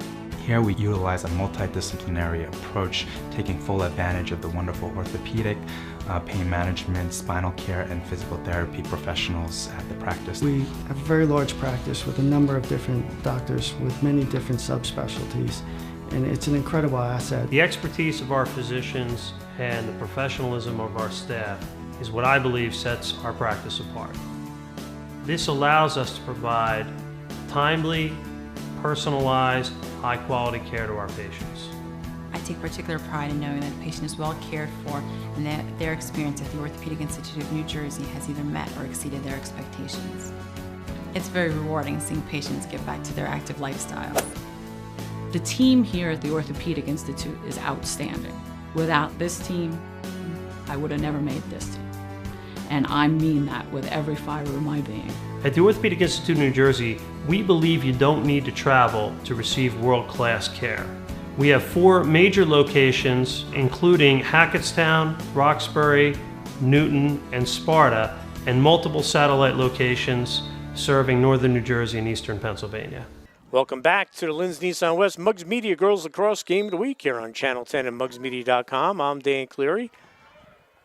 Here we utilize a multidisciplinary approach, taking full advantage of the wonderful orthopedic, pain management, spinal care, and physical therapy professionals at the practice. We have a very large practice with a number of different doctors with many different subspecialties, and it's an incredible asset. The expertise of our physicians and the professionalism of our staff is what I believe sets our practice apart. This allows us to provide timely, personalized, high-quality care to our patients. I take particular pride in knowing that the patient is well cared for and that their experience at the Orthopedic Institute of New Jersey has either met or exceeded their expectations. It's very rewarding seeing patients get back to their active lifestyles. The team here at the Orthopedic Institute is outstanding. Without this team, I would have never made this team. And I mean that with every fiber of my being. At the Orthopedic Institute of New Jersey, we believe you don't need to travel to receive world-class care. We have 4 major locations, including Hackettstown, Roxbury, Newton, and Sparta, and multiple satellite locations serving northern New Jersey and eastern Pennsylvania. Welcome back to the Linz Nissan West Muggs Media Girls Lacrosse Game of the Week here on Channel 10 and MuggsMedia.com. I'm Dan Cleary.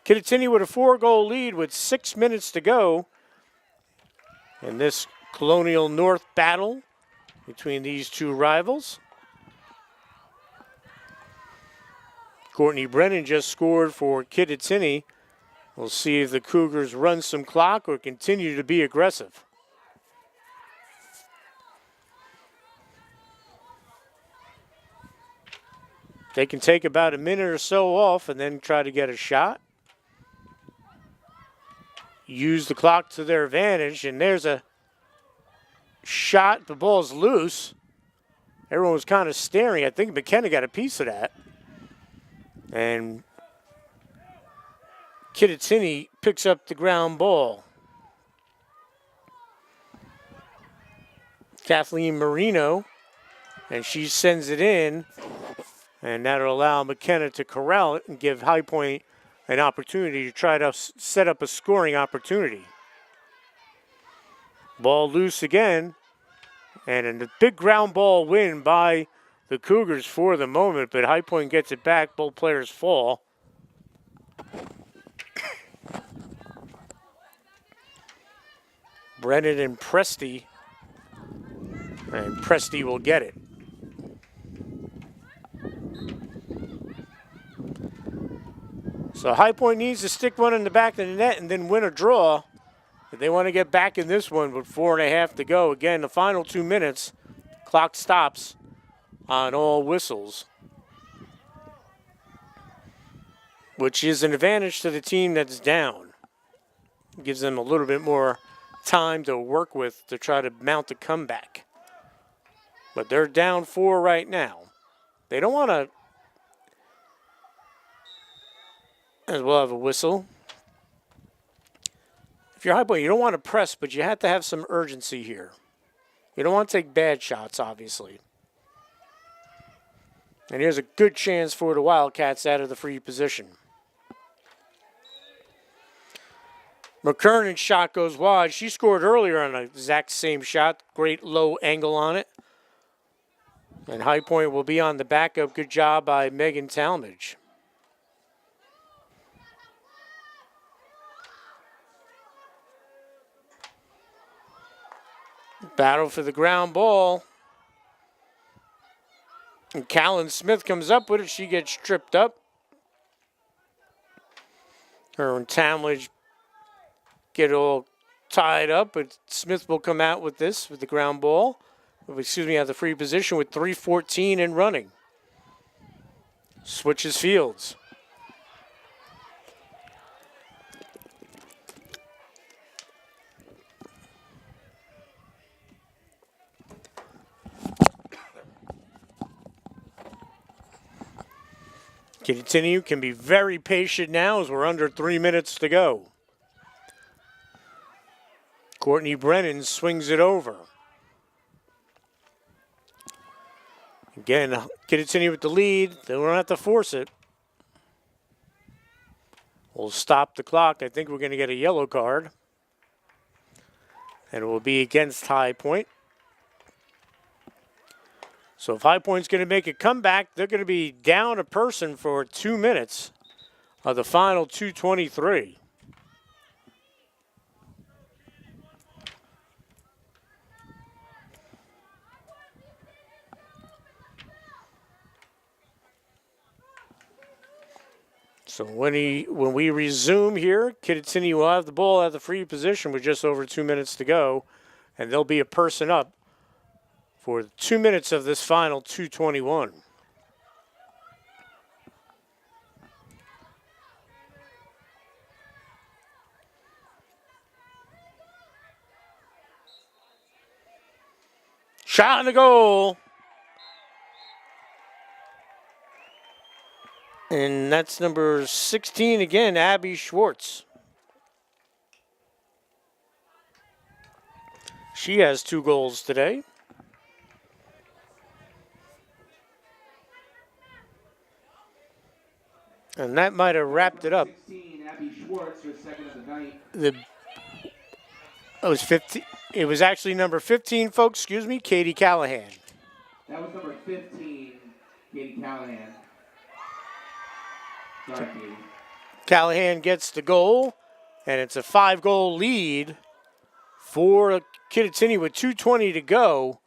Kittatinny with a 4-goal lead with 6 minutes to go in this Colonial North battle between these two rivals. Courtney Brennan just scored for Kittatinny. We'll see if the Cougars run some clock or continue to be aggressive. They can take about a minute or so off and then try to get a shot. Use the clock to their advantage, and there's a shot. The ball's loose. Everyone was kind of staring. I think McKenna got a piece of that. And Kittatinny picks up the ground ball. Kathleen Marino, and she sends it in. And that'll allow McKenna to corral it and give High Point an opportunity to try to set up a scoring opportunity. Ball loose again. And a big ground ball win by the Cougars for the moment, but High Point gets it back. Both players fall. Brennan and Presti. And Presti will get it. So High Point needs to stick one in the back of the net and then win a draw. If they want to get back in this one with 4.5 to go. Again, the final 2 minutes, clock stops on all whistles, which is an advantage to the team that's down. It gives them a little bit more time to work with to try to mount a comeback. But they're down 4 right now. They don't want to, as we'll have a whistle. If you're High Point, you don't want to press, but you have to have some urgency here. You don't want to take bad shots, obviously. And here's a good chance for the Wildcats out of the free position. McKernan's shot goes wide. She scored earlier on the exact same shot. Great low angle on it. And High Point will be on the backup. Good job by Megan Talmadge. Battle for the ground ball. And Callan Smith comes up with it. She gets tripped up. Her and Talmadge get all tied up, but Smith will come out with this, with the ground ball. Excuse me, at the free position with 3:14 and running. Switches fields. Kittatinny can be very patient now as we're under 3 minutes to go. Courtney Brennan swings it over. Again, Kittatinny with the lead. They don't have to force it. We'll stop the clock. I think we're going to get a yellow card. And it will be against High Point. So if High Point's going to make a comeback, they're going to be down a person for 2 minutes of the final 2:23. So when we resume here, Kittatinny will have the ball at the free position with just over 2 minutes to go, and they'll be a person up for 2 minutes of this final 2:21. Shot on the goal. And that's number 16 again, Abby Schwartz. She has 2 goals today. And that might have wrapped it up. 16, Abby Schwartz, her second of the night. It was 15. It was actually number 15, folks. Excuse me, Katie Callahan. That was number 15, Katie Callahan. Sorry, Katie. Callahan gets the goal, and it's a 5-goal lead for Kittatinny with 2:20 to go.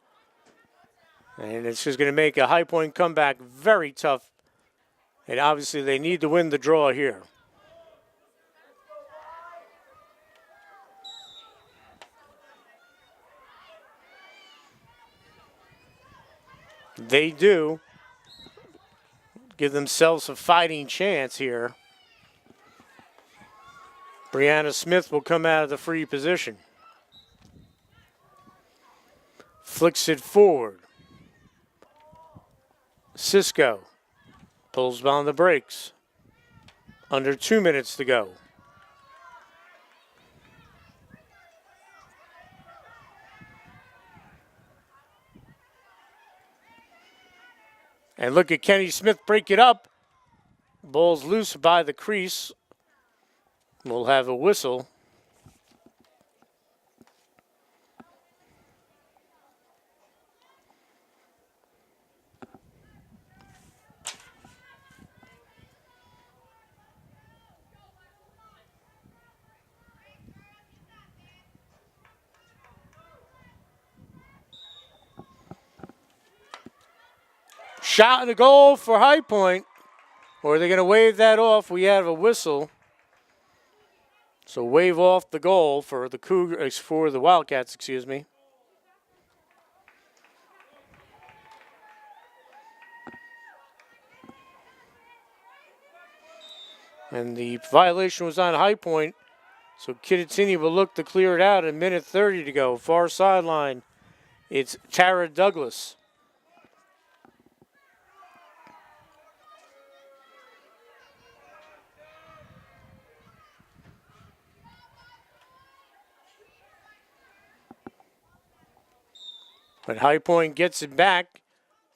And it's just going to make a High Point comeback very tough And obviously they need to win the draw here. They do give themselves a fighting chance here. Brianna Smith will come out of the free position. Flicks it forward. Cisco pulls on the brakes. Under 2 minutes to go. And look at Kenny Smith break it up. Ball's loose by the crease. We'll have a whistle. Shot and a goal for High Point. Or are they going to wave that off? We have a whistle. So wave off the goal for the Cougars, for the Wildcats, excuse me. And the violation was on High Point. So Kittatinny will look to clear it out. A minute 30 to go. Far sideline. It's Tara Douglas. But High Point gets it back,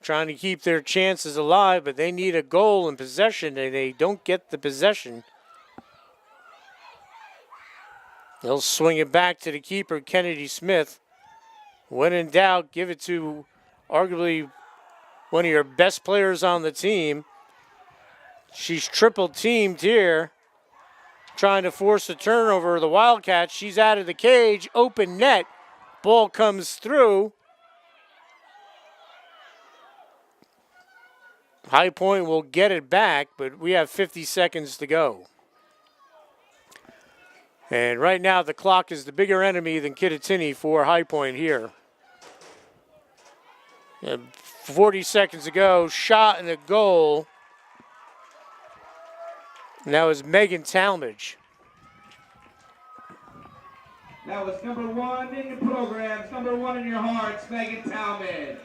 trying to keep their chances alive, but they need a goal in possession, and they don't get the possession. They'll swing it back to the keeper, Kennedy Smith. When in doubt, give it to arguably one of your best players on the team. She's triple teamed here, trying to force a turnover. The Wildcats, she's out of the cage, open net. Ball comes through. High Point will get it back, but we have 50 seconds to go. And right now the clock is the bigger enemy than Kittatinny for High Point here. And 40 seconds to go, shot and a goal. And that was Megan Talmadge. That was number 1 in your programs, number 1 in your hearts, Megan Talmadge.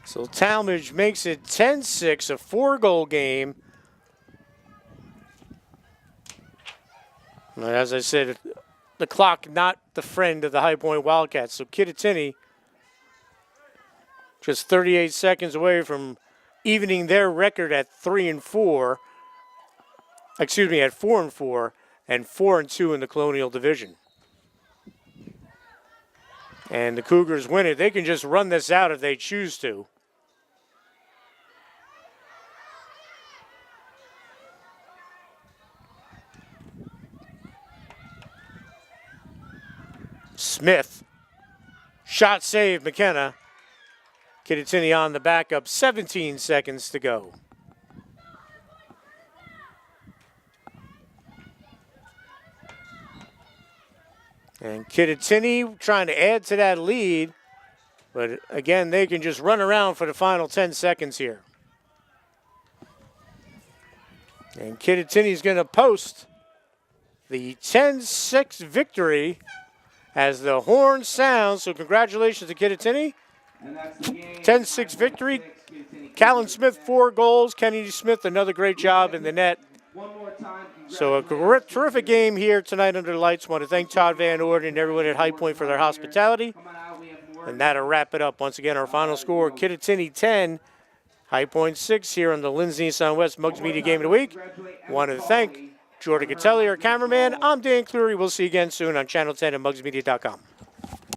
So Talmadge makes it 10-6, a 4-goal game. And as I said, the clock not the friend of the High Point Wildcats. So Kittatinny just 38 seconds away from evening their record at 3-4. Excuse me, at 4-4 and 4-2 in the Colonial Division. And the Cougars win it. They can just run this out if they choose to. Smith. Shot save, McKenna. Kittatinny on the backup, 17 seconds to go. And Kittatinny trying to add to that lead, but again, they can just run around for the final 10 seconds here. And Kittatinny's going to post the 10-6 victory as the horn sounds. So congratulations to Kittatinny. 10-6 victory. Callan Smith, 4 goals. Kennedy Smith, another great job in the net. So a terrific game here tonight under the lights. Want to thank Todd Van Orden and everyone at High Point for their hospitality. And that'll wrap it up. Once again, our final score, Kittatinny 10, High Point 6 here on the Linz Nissan West Mugs Media Game of the Week. Want to thank Jordan Catelli, our cameraman. I'm Dan Cleary. We'll see you again soon on Channel 10 at mugsmedia.com.